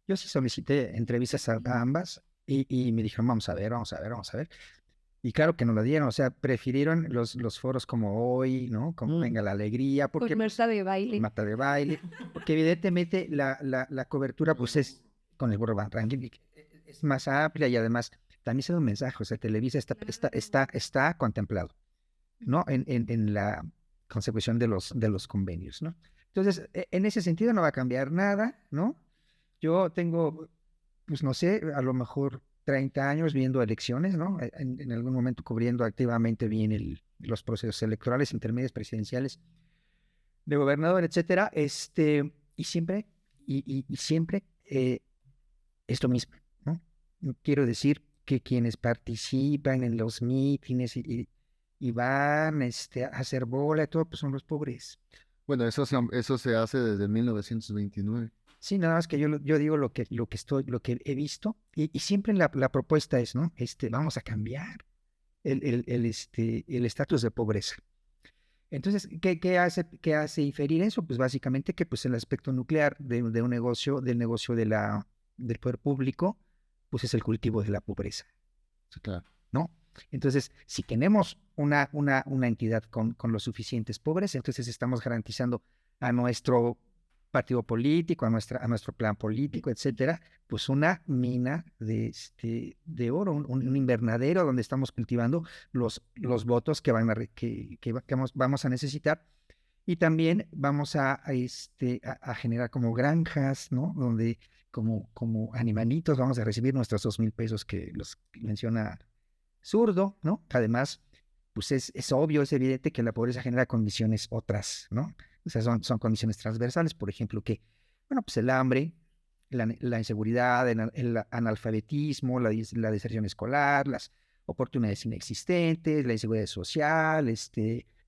Yo sí solicité entrevistas a ambas y me dijeron, vamos a ver, vamos a ver, vamos a ver. Y claro que no la dieron, o sea, prefirieron los foros como hoy, ¿no? Como Venga la Alegría, porque Con Marta de baile. Marta de baile, porque evidentemente la cobertura pues es con el World Ranking, es más amplia y además también se da un mensaje, o sea, Televisa está contemplado, ¿no? En la consecución de los convenios, ¿no? Entonces, en ese sentido no va a cambiar nada, ¿no? Yo tengo, pues no sé, a lo mejor 30 años viendo elecciones, ¿no? En algún momento cubriendo activamente bien los procesos electorales, intermedios, presidenciales, de gobernador, etcétera, y siempre, y siempre es lo mismo, ¿no? Quiero decir que quienes participan en los mítines y van a hacer bola y todo, pues son los pobres. Bueno, eso se hace desde 1929. Sí, nada más que yo digo lo que he visto, y siempre la propuesta es, ¿no? Vamos a cambiar el estatus de pobreza. Entonces, ¿qué hace inferir eso? Pues básicamente que pues el aspecto nuclear de un negocio, del negocio del poder público, pues es el cultivo de la pobreza, Sí, claro. ¿no? Entonces, si tenemos una entidad con los suficientes pobres, entonces estamos garantizando a nuestro partido político, a nuestro plan político, etcétera, pues una mina de oro, un invernadero donde estamos cultivando los votos que vamos a necesitar Y también vamos a generar como granjas, ¿no? Donde como animalitos vamos a recibir nuestros 2,000 pesos que los menciona Zurdo, ¿no? Además, pues es obvio, es evidente que la pobreza genera condiciones otras, ¿no? O sea, son condiciones transversales, por ejemplo, que, bueno, pues el hambre, la inseguridad, el analfabetismo, la deserción escolar, las oportunidades inexistentes, la inseguridad social,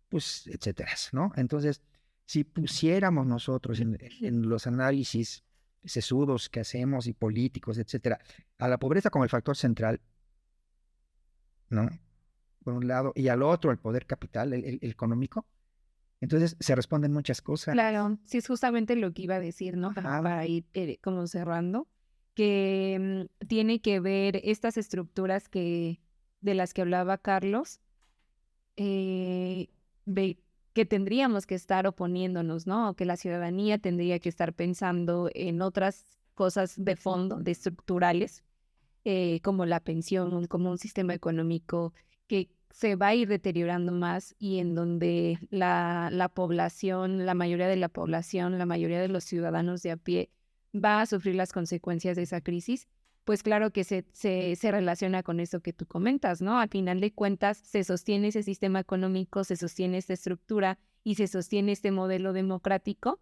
pues, etcétera, ¿no? Entonces, si pusiéramos nosotros en los análisis sesudos que hacemos y políticos, etcétera, a la pobreza como el factor central, ¿no? Por un lado, y al otro el poder capital, el económico, entonces se responden muchas cosas. Claro, sí es justamente lo que iba a decir, ¿no? Ajá. Para ir como cerrando, que tiene que ver estas estructuras de las que hablaba Carlos, eh, que tendríamos que estar oponiéndonos, ¿no? O que la ciudadanía tendría que estar pensando en otras cosas de fondo, de estructurales, como la pensión, como un sistema económico que se va a ir deteriorando más y en donde la población, la mayoría de la población, la mayoría de los ciudadanos de a pie va a sufrir las consecuencias de esa crisis, pues claro que se relaciona con eso que tú comentas, ¿no? Al final de cuentas, se sostiene ese sistema económico, se sostiene esta estructura y se sostiene este modelo democrático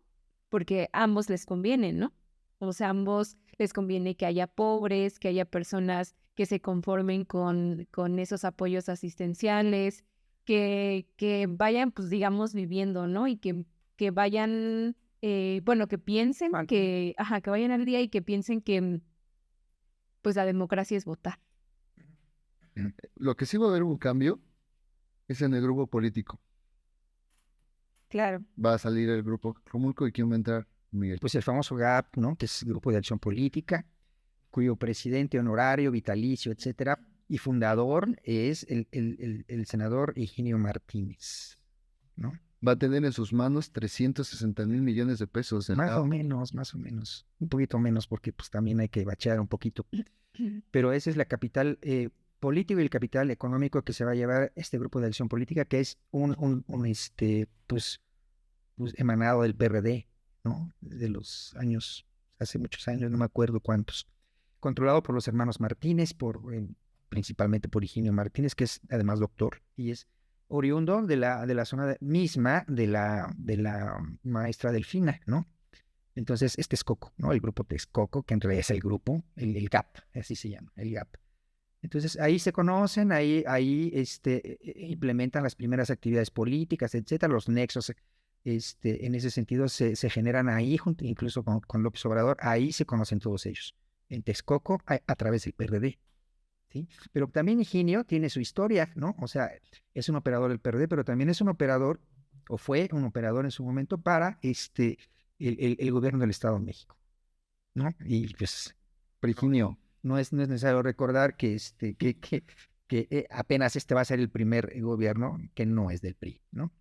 porque a ambos les conviene, ¿no? O sea, a ambos les conviene que haya pobres, que haya personas que se conformen con esos apoyos asistenciales, que vayan, pues digamos, viviendo, ¿no? Y que vayan, bueno, que piensen que vayan al día y que piensen que pues la democracia es votar. Lo que sí va a haber un cambio es en el grupo político. Claro. Va a salir el grupo Romulco y ¿quién va a entrar? Miguel. Pues el famoso GAP, ¿no? Que es el Grupo de Acción Política, cuyo presidente honorario, vitalicio, etcétera, y fundador es el senador Higinio Martínez, ¿no? Va a tener en sus manos 360,000 millones de pesos. Más o menos, un poquito menos porque pues también hay que bachear un poquito, pero esa es la capital político y el capital económico que se va a llevar este Grupo de Acción Política, que es pues emanado del PRD, ¿no? De los años, hace muchos años, no me acuerdo cuántos, controlado por los hermanos Martínez, principalmente por Higinio Martínez, que es además doctor y es oriundo de la zona misma de la maestra Delfina, ¿no? Entonces, Texcoco, ¿no? El grupo Texcoco, que en realidad es el grupo, el GAP, así se llama, el GAP. Entonces, ahí se conocen, ahí implementan las primeras actividades políticas, etcétera, los nexos, en ese sentido, se generan ahí, incluso con López Obrador, ahí se conocen todos ellos, en Texcoco, a través del PRD. ¿Sí? Pero también Higinio tiene su historia, ¿no? O sea, es un operador del PRD, pero también es un operador, o fue un operador en su momento para el gobierno del Estado de México, ¿no? Y pues, Higinio, no es necesario recordar que apenas va a ser el primer gobierno que no es del PRI, ¿no?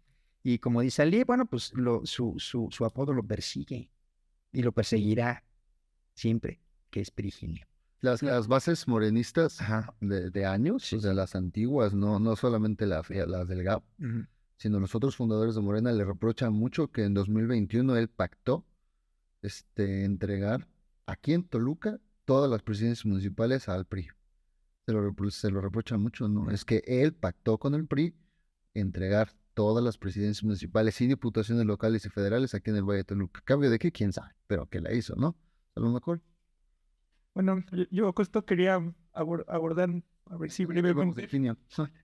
Y como dice Ali, bueno, pues su apodo lo persigue y lo perseguirá siempre, que es Higinio. Las bases morenistas de años, Sí, o sea, las antiguas, no solamente las del GAP, sino los otros fundadores de Morena le reprochan mucho que en 2021 él pactó entregar aquí en Toluca todas las presidencias municipales al PRI. Se lo reprochan mucho, ¿no? Es que él pactó con el PRI entregar todas las presidencias municipales y diputaciones locales y federales aquí en el Valle de Toluca. ¿Cambio de qué? ¿Quién sabe? Pero que la hizo, ¿no? A lo mejor. Bueno, yo justo quería abordar, a ver si brevemente,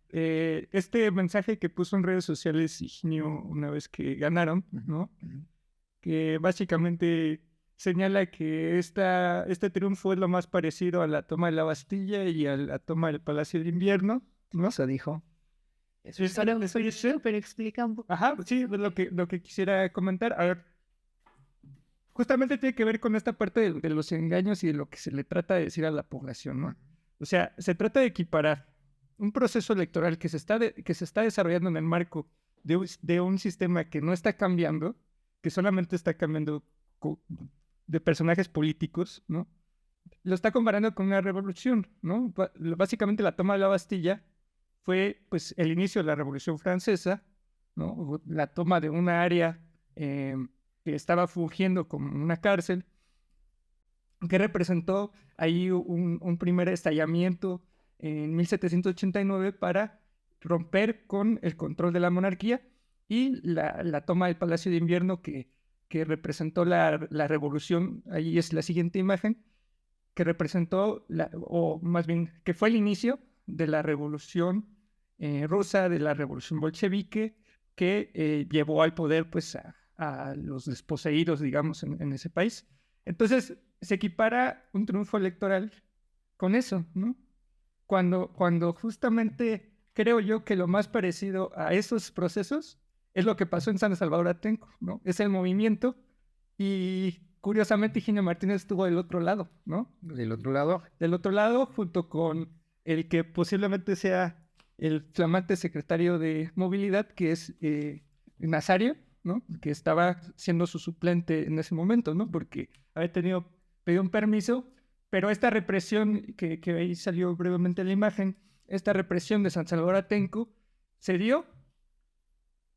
este mensaje que puso en redes sociales Higinio una vez que ganaron, ¿no? Que básicamente señala que este triunfo es lo más parecido a la toma de la Bastilla y a la toma del Palacio de Invierno, ¿no? Eso dijo. Pero explica un poco. Ajá, sí, es lo que quisiera comentar. A ver, justamente tiene que ver con esta parte de los engaños y de lo que se le trata de decir a la población, ¿no? O sea, se trata de equiparar un proceso electoral que se está desarrollando en el marco de un sistema que no está cambiando, que solamente está cambiando de personajes políticos, ¿no? Lo está comparando con una revolución, ¿no? Básicamente la toma de la Bastilla fue, pues, el inicio de la Revolución Francesa, ¿no? La toma de una área que estaba fungiendo como una cárcel, que representó ahí un primer estallamiento en 1789 para romper con el control de la monarquía, y la toma del Palacio de Invierno que representó la revolución. Ahí es la siguiente imagen, que representó, o más bien, que fue el inicio de la revolución rusa, de la revolución bolchevique, que llevó al poder pues a los desposeídos, digamos, en ese país. Entonces, se equipara un triunfo electoral con eso, ¿no? Cuando justamente creo yo que lo más parecido a esos procesos es lo que pasó en San Salvador Atenco, ¿no? Es el movimiento, y curiosamente Higinio Martínez estuvo del otro lado, ¿no? Del otro lado, Del otro lado, junto con el que posiblemente sea el flamante secretario de Movilidad, que es Nazario, ¿no? Que estaba siendo su suplente en ese momento, ¿no? Porque había pedido un permiso, pero esta represión, que ahí salió brevemente la imagen, esta represión de San Salvador Atenco se dio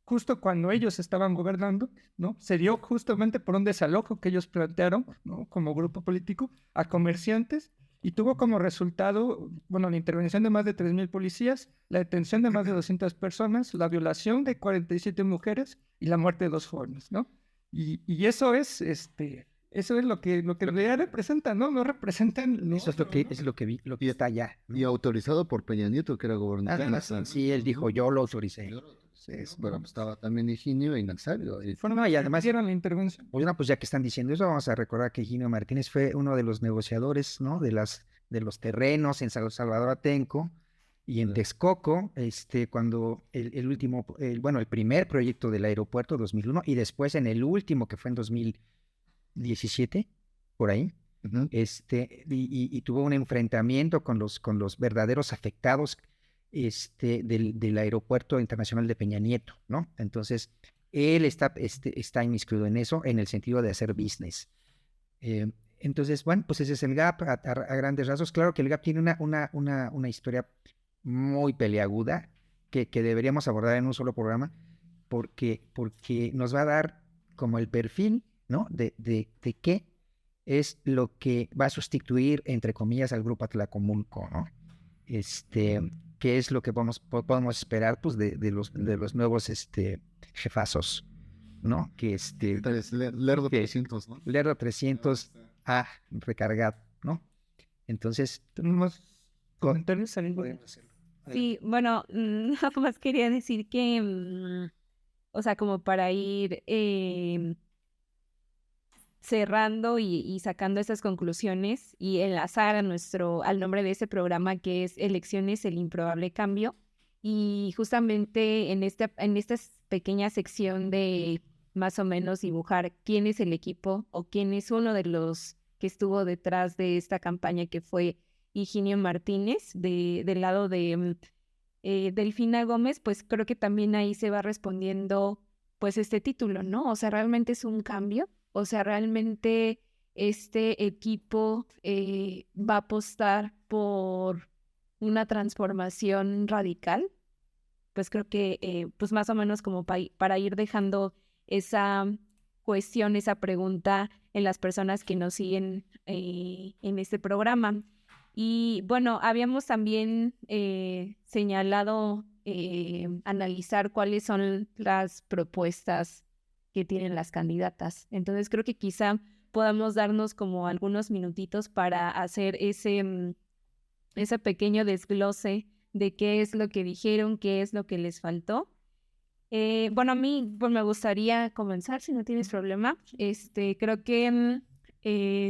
justo cuando ellos estaban gobernando, ¿no? Se dio justamente por un desalojo que ellos plantearon, ¿no? Como grupo político, a comerciantes, y tuvo como resultado, bueno, la intervención de más de 3,000 policías, la detención de más de 200 personas, la violación de 47 mujeres y la muerte de 2 jóvenes, ¿no? Y eso es, eso es lo que en realidad representan, ¿no? No representan... eso es lo que vi, lo que está allá, ¿no? Y autorizado por Peña Nieto, que era gobernador. Sí, él dijo, yo lo autoricé. Sí, bueno, pues estaba también Higinio y Nazario. Y Fueron y además hicieron la intervención. Bueno, pues ya que están diciendo eso, vamos a recordar que Higinio Martínez fue uno de los negociadores, ¿no? De los terrenos en San Salvador Atenco y en Sí. Texcoco, cuando el primer proyecto del aeropuerto, 2001, y después en el último, que fue en 2017, por ahí, Ujú. y tuvo un enfrentamiento con los verdaderos afectados del Aeropuerto Internacional de Peña Nieto, ¿no? Entonces, él está inmiscuido en eso, en el sentido de hacer business. Entonces, bueno, pues ese es el GAP a grandes rasgos. Claro que el GAP tiene una historia muy peliaguda que deberíamos abordar en un solo programa, porque nos va a dar como el perfil, ¿no? De qué es lo que va a sustituir, entre comillas, al Grupo Atlacomulco, ¿no? Qué es lo que podemos esperar, pues, de los nuevos jefazos, ¿no? Que Lerdo 300, ¿no? Lerdo 300 a recargado, ¿no? Entonces, Tenemos comentarios saliendo de... podemos hacerlo. Sí, bueno, nada más quería decir que, o sea, como para ir cerrando y sacando estas conclusiones y enlazar al nombre de este programa, que es Elecciones, el improbable cambio. Y justamente en esta pequeña sección de más o menos dibujar quién es el equipo o quién es uno de los que estuvo detrás de esta campaña, que fue Higinio Martínez, del lado de Delfina Gómez, pues creo que también ahí se va respondiendo pues este título, ¿no? O sea, realmente es un cambio. O sea, realmente este equipo va a apostar por una transformación radical. Pues creo que pues más o menos como para ir dejando esa cuestión, esa pregunta en las personas que nos siguen en este programa. Y bueno, habíamos también señalado analizar cuáles son las propuestas que tienen las candidatas. Entonces creo que quizá podamos darnos como algunos minutitos para hacer ese pequeño desglose de qué es lo que dijeron, qué es lo que les faltó. Bueno, a mí pues, me gustaría comenzar, si no tienes problema. Creo que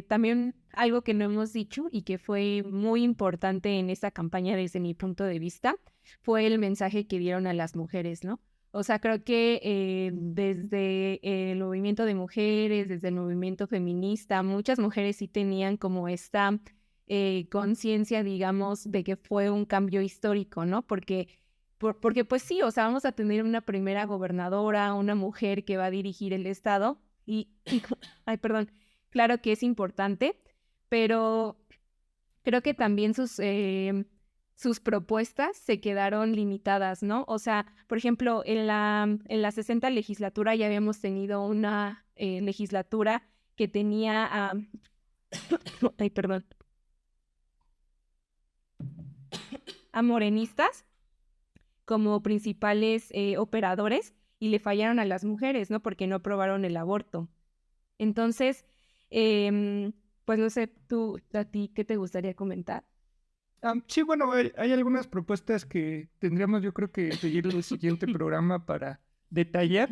también algo que no hemos dicho y que fue muy importante en esta campaña desde mi punto de vista fue el mensaje que dieron a las mujeres, ¿no? O sea, creo que desde el movimiento de mujeres, desde el movimiento feminista, muchas mujeres sí tenían como esta conciencia, digamos, de que fue un cambio histórico, ¿no? Porque pues sí, o sea, vamos a tener una primera gobernadora, una mujer que va a dirigir el Estado ay, perdón, claro que es importante, pero creo que también sus sus propuestas se quedaron limitadas, ¿no? O sea, por ejemplo, en la 60 legislatura ya habíamos tenido una legislatura que tenía ay, perdón, a morenistas como principales operadores y le fallaron a las mujeres, ¿no? Porque no aprobaron el aborto. Entonces, pues no sé, a ti, ¿qué te gustaría comentar? Sí, bueno, hay algunas propuestas que tendríamos, yo creo que seguir el siguiente programa para detallar,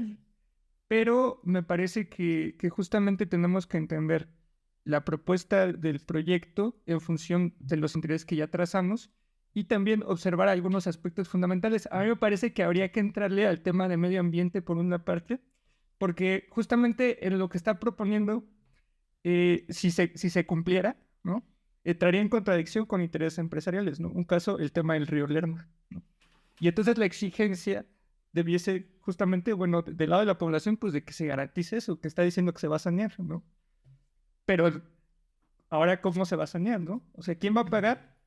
pero me parece que justamente tenemos que entender la propuesta del proyecto en función de los intereses que ya trazamos y también observar algunos aspectos fundamentales. A mí me parece que habría que entrarle al tema de medio ambiente por una parte, porque justamente en lo que está proponiendo, si se cumpliera, ¿no? Entraría en contradicción con intereses empresariales, ¿no? Un caso, el tema del río Lerma, ¿no? Y entonces la exigencia debiese justamente, bueno, del lado de la población, pues de que se garantice eso, que está diciendo que se va a sanear, ¿no? Pero ahora, ¿cómo se va a sanear, no? O sea, ¿quién va a pagar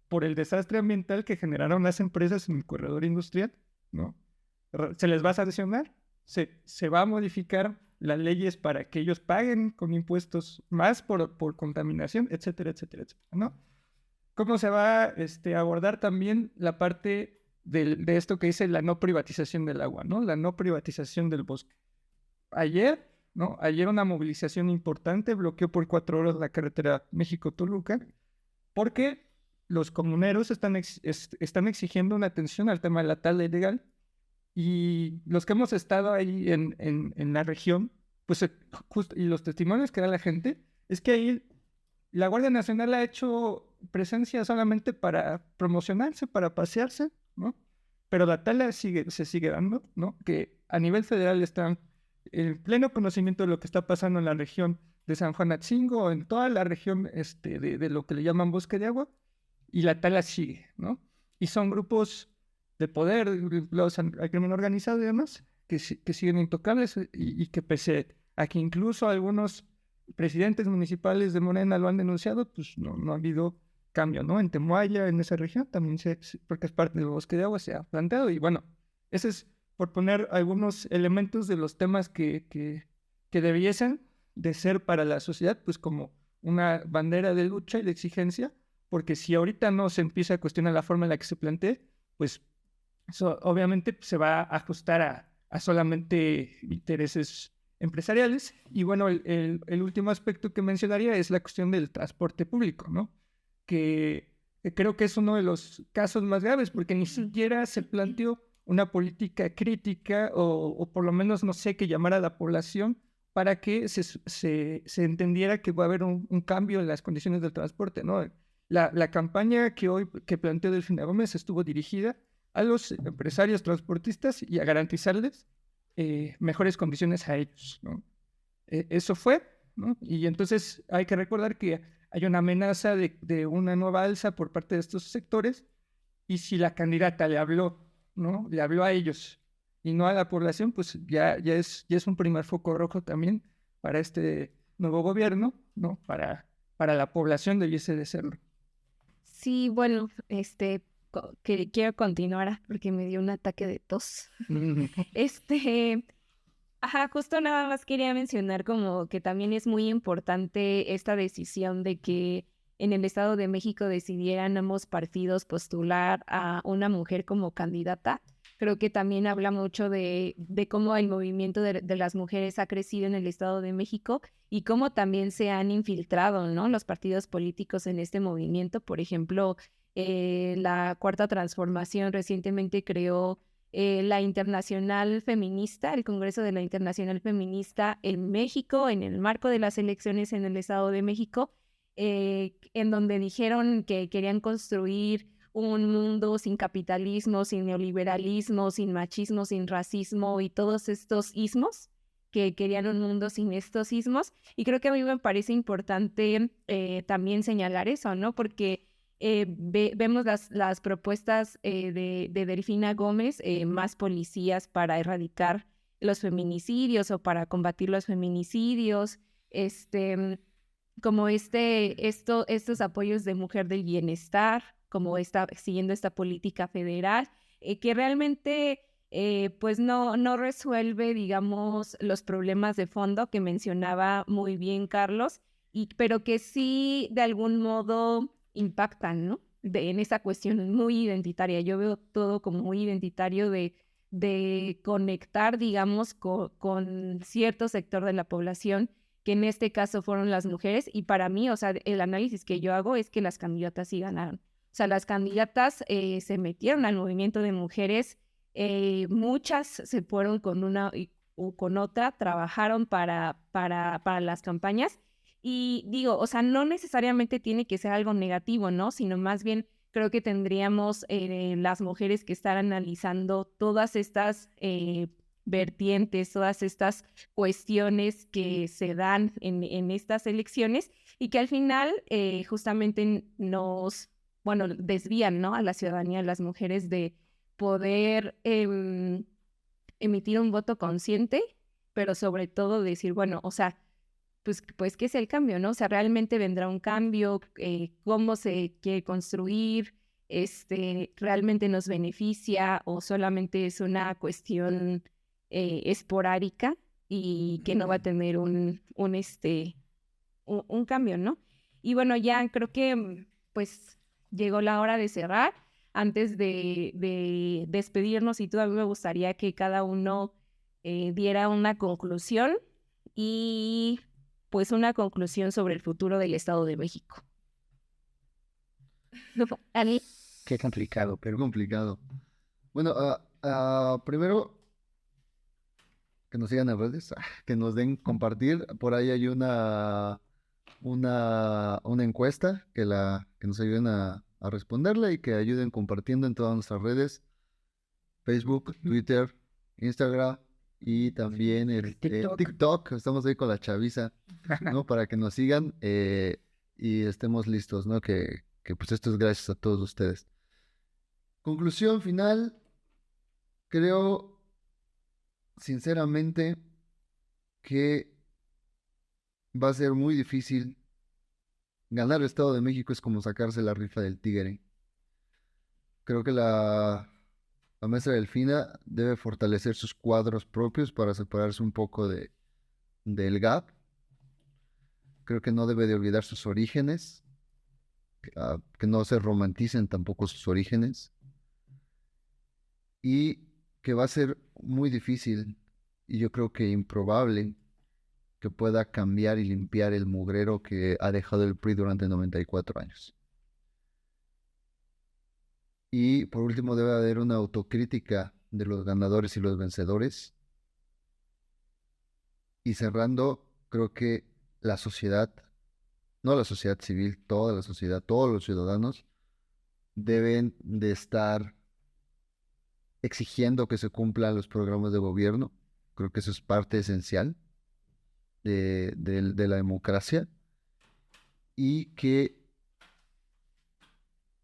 por el desastre ambiental que generaron las empresas en el corredor industrial, ¿no? ¿Se les va a sancionar? ¿Se va a modificar las leyes para que ellos paguen con impuestos más por contaminación, etcétera, etcétera, etcétera, ¿no? ¿Cómo se va a abordar también la parte de esto que dice la no privatización del agua, ¿no? La no privatización del bosque. Ayer, ¿no? Ayer una movilización importante bloqueó por 4 horas la carretera México-Toluca porque los comuneros están exigiendo una atención al tema de la tala ilegal. Y los que hemos estado ahí en la región, pues y los testimonios que da la gente, es que ahí la Guardia Nacional ha hecho presencia solamente para promocionarse, para pasearse, ¿no? Pero la tala se sigue dando, ¿no? Que a nivel federal están en pleno conocimiento de lo que está pasando en la región de San Juan Atzingo, en toda la región de lo que le llaman bosque de agua, y la tala sigue, ¿no? Y son grupos de poder, vinculados al crimen organizado y demás, que siguen intocables y que pese a que incluso algunos presidentes municipales de Morena lo han denunciado, pues no ha habido cambio, ¿no? En Temoaya, en esa región, también porque es parte del bosque de agua, se ha planteado. Y bueno, ese es por poner algunos elementos de los temas que debiesen de ser para la sociedad, pues como una bandera de lucha y de exigencia, porque si ahorita no se empieza a cuestionar la forma en la que se plantee, pues eso obviamente se va a ajustar a solamente intereses empresariales. Y bueno, el último aspecto que mencionaría es la cuestión del transporte público, ¿no? Que creo que es uno de los casos más graves, porque ni siquiera se planteó una política crítica o por lo menos, no sé, que llamara a la población para que se entendiera que va a haber un cambio en las condiciones del transporte, ¿no? La campaña que planteó Delfina Gómez estuvo dirigida a los empresarios transportistas y a garantizarles mejores condiciones a ellos, ¿no? Eso fue, ¿no? Y entonces hay que recordar que hay una amenaza de una nueva alza por parte de estos sectores, y si la candidata le habló, ¿no? Le habló a ellos y no a la población, pues ya es un primer foco rojo también para este nuevo gobierno, ¿no? Para la población debiese de serlo. Sí, bueno, que quiero continuar porque me dio un ataque de tos. Justo nada más quería mencionar como que también es muy importante esta decisión de que en el Estado de México decidieran ambos partidos postular a una mujer como candidata. Creo que también habla mucho de cómo el movimiento de las mujeres ha crecido en el Estado de México y cómo también se han infiltrado, ¿no? Los partidos políticos en este movimiento. Por ejemplo, la Cuarta Transformación recientemente creó la Internacional Feminista, el Congreso de la Internacional Feminista en México, en el marco de las elecciones en el Estado de México, en donde dijeron que querían construir un mundo sin capitalismo, sin neoliberalismo, sin machismo, sin racismo y todos estos ismos, que querían un mundo sin estos ismos. Y creo que a mí me parece importante también señalar eso, ¿no? Porque vemos las propuestas de Delfina Gómez, más policías para erradicar los feminicidios o para combatir los feminicidios, como estos apoyos de mujer del bienestar, como siguiendo esta política federal, que realmente pues no resuelve, digamos, los problemas de fondo que mencionaba muy bien Carlos, pero que sí de algún modo impactan, ¿no? En esa cuestión muy identitaria. Yo veo todo como muy identitario de conectar, digamos, con cierto sector de la población, que en este caso fueron las mujeres, y para mí, o sea, el análisis que yo hago es que las candidatas sí ganaron. O sea, las candidatas se metieron al movimiento de mujeres, muchas se fueron con una o con otra, trabajaron para las campañas, y digo, o sea, no necesariamente tiene que ser algo negativo, ¿no? Sino más bien creo que tendríamos las mujeres que estar analizando todas estas vertientes, todas estas cuestiones que se dan en estas elecciones y que al final justamente bueno, desvían, ¿no? A la ciudadanía, a las mujeres de poder emitir un voto consciente, pero sobre todo decir, bueno, o sea, pues ¿qué es el cambio, no? O sea, ¿realmente vendrá un cambio? ¿Cómo se quiere construir? ¿Realmente nos beneficia o solamente es una cuestión esporádica y que no va a tener un cambio, ¿no? Y bueno, ya creo que pues llegó la hora de cerrar. Antes de despedirnos, y todavía me gustaría que cada uno diera una conclusión y pues una conclusión sobre el futuro del Estado de México. Ali. Qué complicado, pero complicado. Bueno, primero que nos sigan en redes, que nos den compartir. Por ahí hay una encuesta que nos ayuden a responderla y que ayuden compartiendo en todas nuestras redes: Facebook, Twitter, Instagram y también TikTok. Estamos ahí con la chaviza, ¿no? Para que nos sigan y estemos listos, ¿no? Que pues esto es gracias a todos ustedes. Conclusión final, creo sinceramente que va a ser muy difícil. Ganar el Estado de México es como sacarse la rifa del tigre. Creo que la maestra Delfina debe fortalecer sus cuadros propios para separarse un poco del gap. Creo que no debe de olvidar sus orígenes, que no se romanticen tampoco sus orígenes, y que va a ser muy difícil y yo creo que improbable que pueda cambiar y limpiar el mugrero que ha dejado el PRI durante 94 años. Y por último debe haber una autocrítica de los ganadores y los vencedores. Y cerrando, creo que la sociedad, no la sociedad civil, toda la sociedad, todos los ciudadanos deben de estar exigiendo que se cumplan los programas de gobierno. Creo que eso es parte esencial de la democracia, y que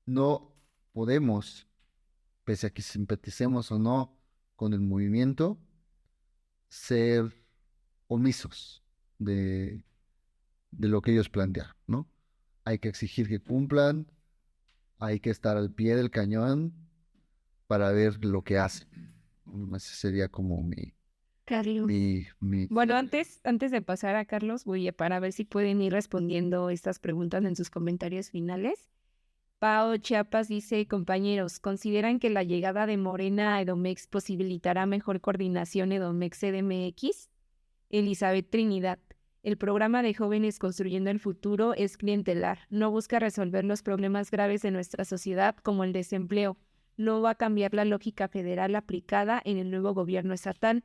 no podemos, pese a que simpaticemos o no con el movimiento, ser omisos de lo que ellos plantean, ¿no? Hay que exigir que cumplan, hay que estar al pie del cañón para ver lo que hacen. Ese sería como Carlos. Bueno, antes de pasar a Carlos, para ver si pueden ir respondiendo estas preguntas en sus comentarios finales. Pao Chiapas dice: compañeros, ¿consideran que la llegada de Morena a Edomex posibilitará mejor coordinación Edomex-CDMX? Elizabeth Trinidad: el programa de Jóvenes Construyendo el Futuro es clientelar, no busca resolver los problemas graves de nuestra sociedad como el desempleo, no va a cambiar la lógica federal aplicada en el nuevo gobierno estatal.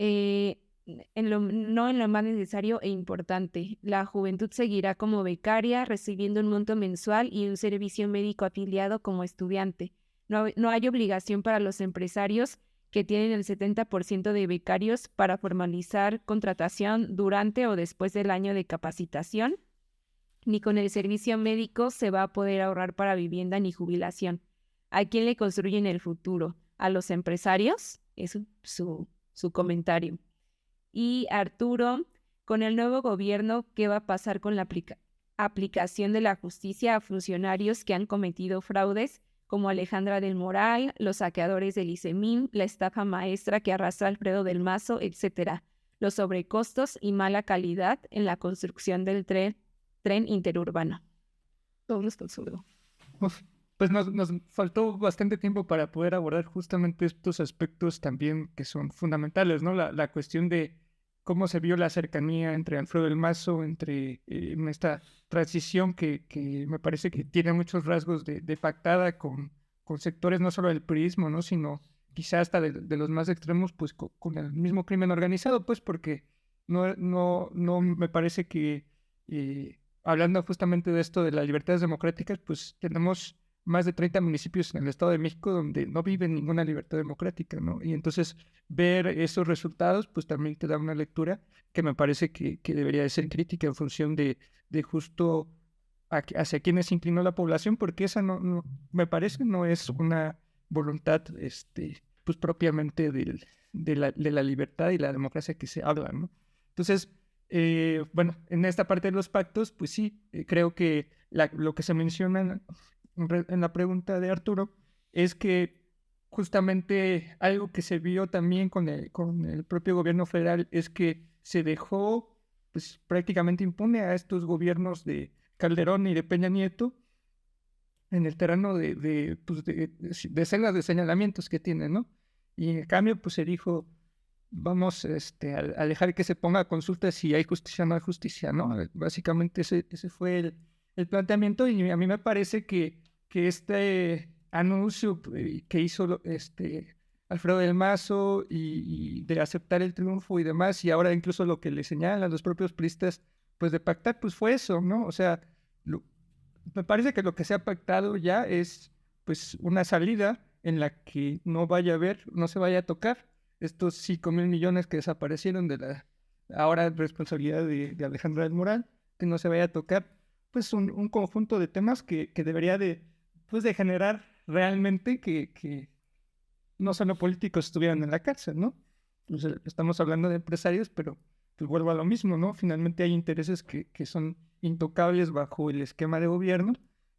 No en lo más necesario e importante. La juventud seguirá como becaria, recibiendo un monto mensual y un servicio médico afiliado como estudiante. No hay obligación para los empresarios que tienen el 70% de becarios para formalizar contratación durante o después del año de capacitación. Ni con el servicio médico se va a poder ahorrar para vivienda ni jubilación. ¿A quién le construyen el futuro? ¿A los empresarios? Es su comentario. Y Arturo: con el nuevo gobierno, ¿qué va a pasar con la aplicación de la justicia a funcionarios que han cometido fraudes, como Alejandra del Moral, los saqueadores del ICEMIN, la estafa maestra que arrastra Alfredo del Mazo, etc. Los sobrecostos y mala calidad en la construcción del tren interurbano. Todo esto absurdo. Pues nos faltó bastante tiempo para poder abordar justamente estos aspectos también que son fundamentales, ¿no? La cuestión de cómo se vio la cercanía entre Alfredo del Mazo, entre en esta transición que me parece que tiene muchos rasgos de pactada con sectores no solo del priismo, ¿no? Sino quizás hasta de los más extremos, pues con el mismo crimen organizado, pues porque no me parece que hablando justamente de esto de las libertades democráticas, pues tenemos más de 30 municipios en el Estado de México donde no vive ninguna libertad democrática, ¿no? Y entonces ver esos resultados, pues también te da una lectura que me parece que debería de ser crítica en función de justo hacia quiénes se inclinó la población, porque esa no me parece no es una voluntad pues propiamente de la libertad y la democracia que se habla, ¿no? Entonces, bueno, en esta parte de los pactos, pues sí, creo que lo que se menciona en la pregunta de Arturo es que justamente algo que se vio también con el propio gobierno federal es que se dejó pues prácticamente impune a estos gobiernos de Calderón y de Peña Nieto en el terreno de decenas de señalamientos que tienen, ¿no? Y en cambio pues se dijo vamos a dejar que se ponga a consulta si hay justicia o no hay justicia, ¿no? Básicamente ese fue el planteamiento y a mí me parece que este anuncio que hizo Alfredo del Mazo y de aceptar el triunfo y demás, y ahora incluso lo que le señalan los propios priistas, pues de pactar, pues fue eso, ¿no? O sea, me parece que lo que se ha pactado ya es pues una salida en la que no se vaya a tocar estos 5,000 millones que desaparecieron de la ahora responsabilidad de Alejandra del Moral, que no se vaya a tocar pues un conjunto de temas que debería de generar realmente que no solo políticos estuvieran en la cárcel, ¿no? Pues, estamos hablando de empresarios, pero pues vuelvo a lo mismo, ¿no? Finalmente hay intereses que son intocables bajo el esquema de gobierno,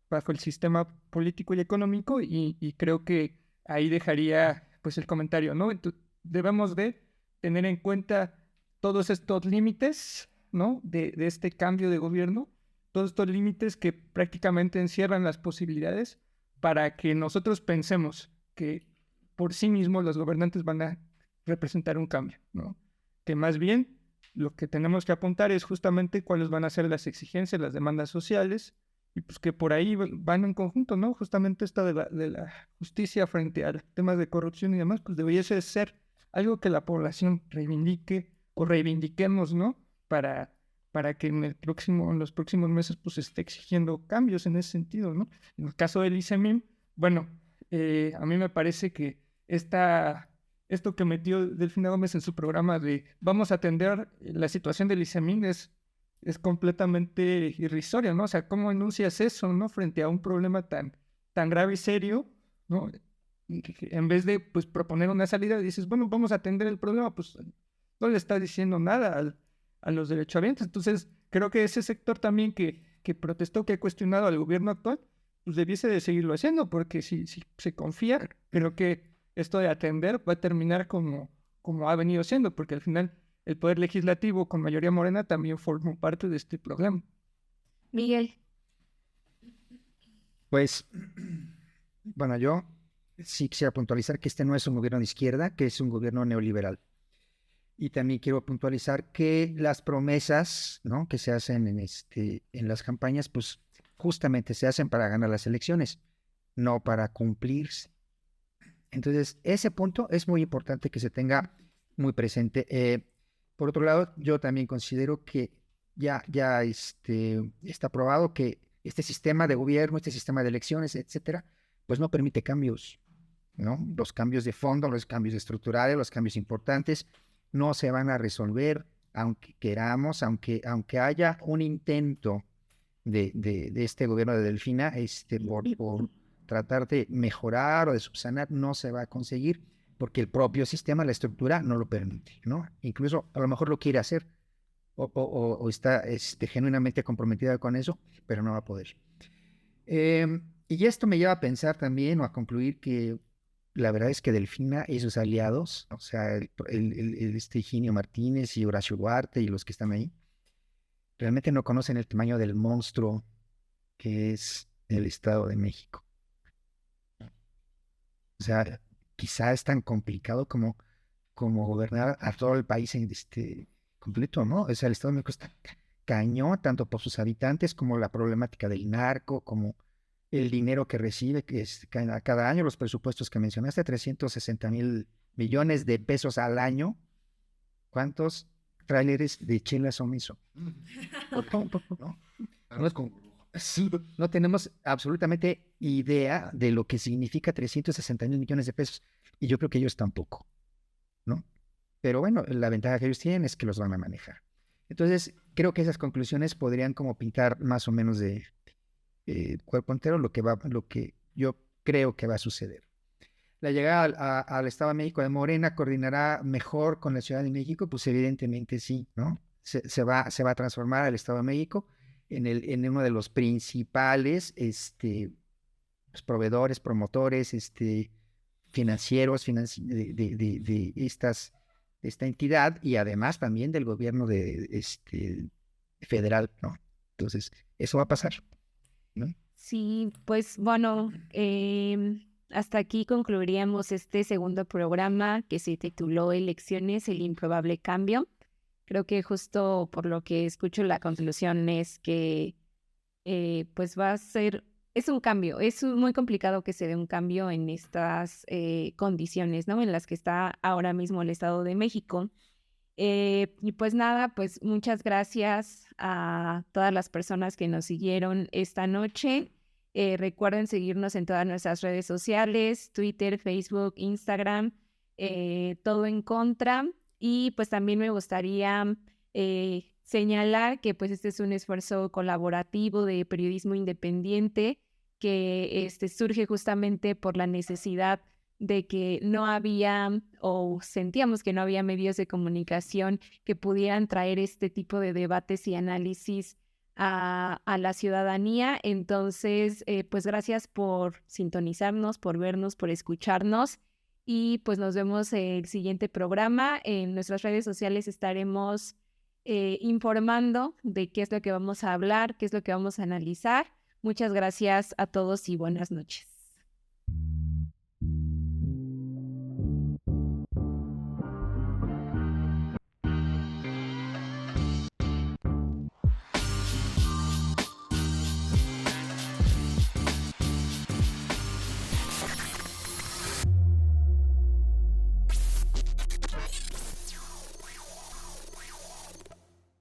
bajo el sistema político y económico, y creo que ahí dejaría pues el comentario, ¿no? Entonces, debemos de tener en cuenta todos estos límites, ¿no? De este cambio de gobierno, todos estos límites que prácticamente encierran las posibilidades para que nosotros pensemos que por sí mismos los gobernantes van a representar un cambio, ¿no? Que más bien lo que tenemos que apuntar es justamente cuáles van a ser las exigencias, las demandas sociales, y pues que por ahí van en conjunto, ¿no? Justamente esta de la justicia frente a temas de corrupción y demás, pues debería ser algo que la población reivindique o reivindiquemos, ¿no? Para que en los próximos meses pues esté exigiendo cambios en ese sentido, ¿no? En el caso del ICEMIN, bueno, a mí me parece que esto que metió Delfina Gómez en su programa de vamos a atender la situación del ICEMIN es completamente irrisorio, ¿no? O sea, ¿cómo enuncias eso, ¿no? Frente a un problema tan grave y serio, ¿no? En vez de pues proponer una salida, dices, bueno, vamos a atender el problema, pues no le está diciendo nada a los derechohabientes. Entonces, creo que ese sector también que protestó, que ha cuestionado al gobierno actual, pues debiese de seguirlo haciendo, porque si se confía, creo que esto de atender va a terminar como ha venido siendo, porque al final el Poder Legislativo con mayoría morena también formó parte de este problema. Miguel. Pues, bueno, yo sí quisiera puntualizar que este no es un gobierno de izquierda, que es un gobierno neoliberal. Y también quiero puntualizar que las promesas, ¿no?, que se hacen en las campañas, pues justamente se hacen para ganar las elecciones, no para cumplirse. Entonces, ese punto es muy importante que se tenga muy presente. Por otro lado, yo también considero que ya está probado que este sistema de gobierno, este sistema de elecciones, etcétera, pues no permite cambios, ¿no? Los cambios de fondo, los cambios estructurales, los cambios importantes no se van a resolver aunque queramos, aunque haya un intento de este gobierno de Delfina por tratar de mejorar o de subsanar, no se va a conseguir porque el propio sistema, la estructura no lo permite, ¿no? Incluso a lo mejor lo quiere hacer, o está genuinamente comprometida con eso, pero no va a poder. Y esto me lleva a pensar también o a concluir que la verdad es que Delfina y sus aliados, o sea, Higinio Martínez y Horacio Duarte y los que están ahí, realmente no conocen el tamaño del monstruo que es el Estado de México. O sea, quizá es tan complicado como gobernar a todo el país en completo, ¿no? O sea, el Estado de México está cañón, tanto por sus habitantes como la problemática del narco, como el dinero que recibe, que es cada año, los presupuestos que mencionaste, 360,000 millones de pesos al año. ¿Cuántos tráileres de chela son eso? ¿No? No tenemos absolutamente idea de lo que significa 360,000 millones de pesos. Y yo creo que ellos tampoco, ¿no? Pero bueno, la ventaja que ellos tienen es que los van a manejar. Entonces, creo que esas conclusiones podrían como pintar más o menos de cuerpo entero lo que yo creo que va a suceder. La llegada al Estado de México de Morena coordinará mejor con la Ciudad de México, pues evidentemente sí, ¿no? Se va a transformar el Estado de México en uno de los principales pues, proveedores, promotores, financieros de esta entidad y además también del gobierno federal, ¿no? Entonces, eso va a pasar, ¿no? Sí, pues bueno, hasta aquí concluiríamos este segundo programa que se tituló Elecciones, el improbable cambio. Creo que justo por lo que escucho la conclusión es que pues va a ser, es un cambio, es muy complicado que se dé un cambio en estas condiciones, ¿no? En las que está ahora mismo el Estado de México. Y pues nada, pues muchas gracias a todas las personas que nos siguieron esta noche. Recuerden seguirnos en todas nuestras redes sociales, Twitter, Facebook, Instagram, todo en contra. Y pues también me gustaría señalar que pues este es un esfuerzo colaborativo de periodismo independiente que surge justamente por la necesidad de que no había o sentíamos que no había medios de comunicación que pudieran traer este tipo de debates y análisis a la ciudadanía. Entonces, pues gracias por sintonizarnos, por vernos, por escucharnos y pues nos vemos en el siguiente programa. En nuestras redes sociales estaremos informando de qué es lo que vamos a hablar, qué es lo que vamos a analizar. Muchas gracias a todos y buenas noches.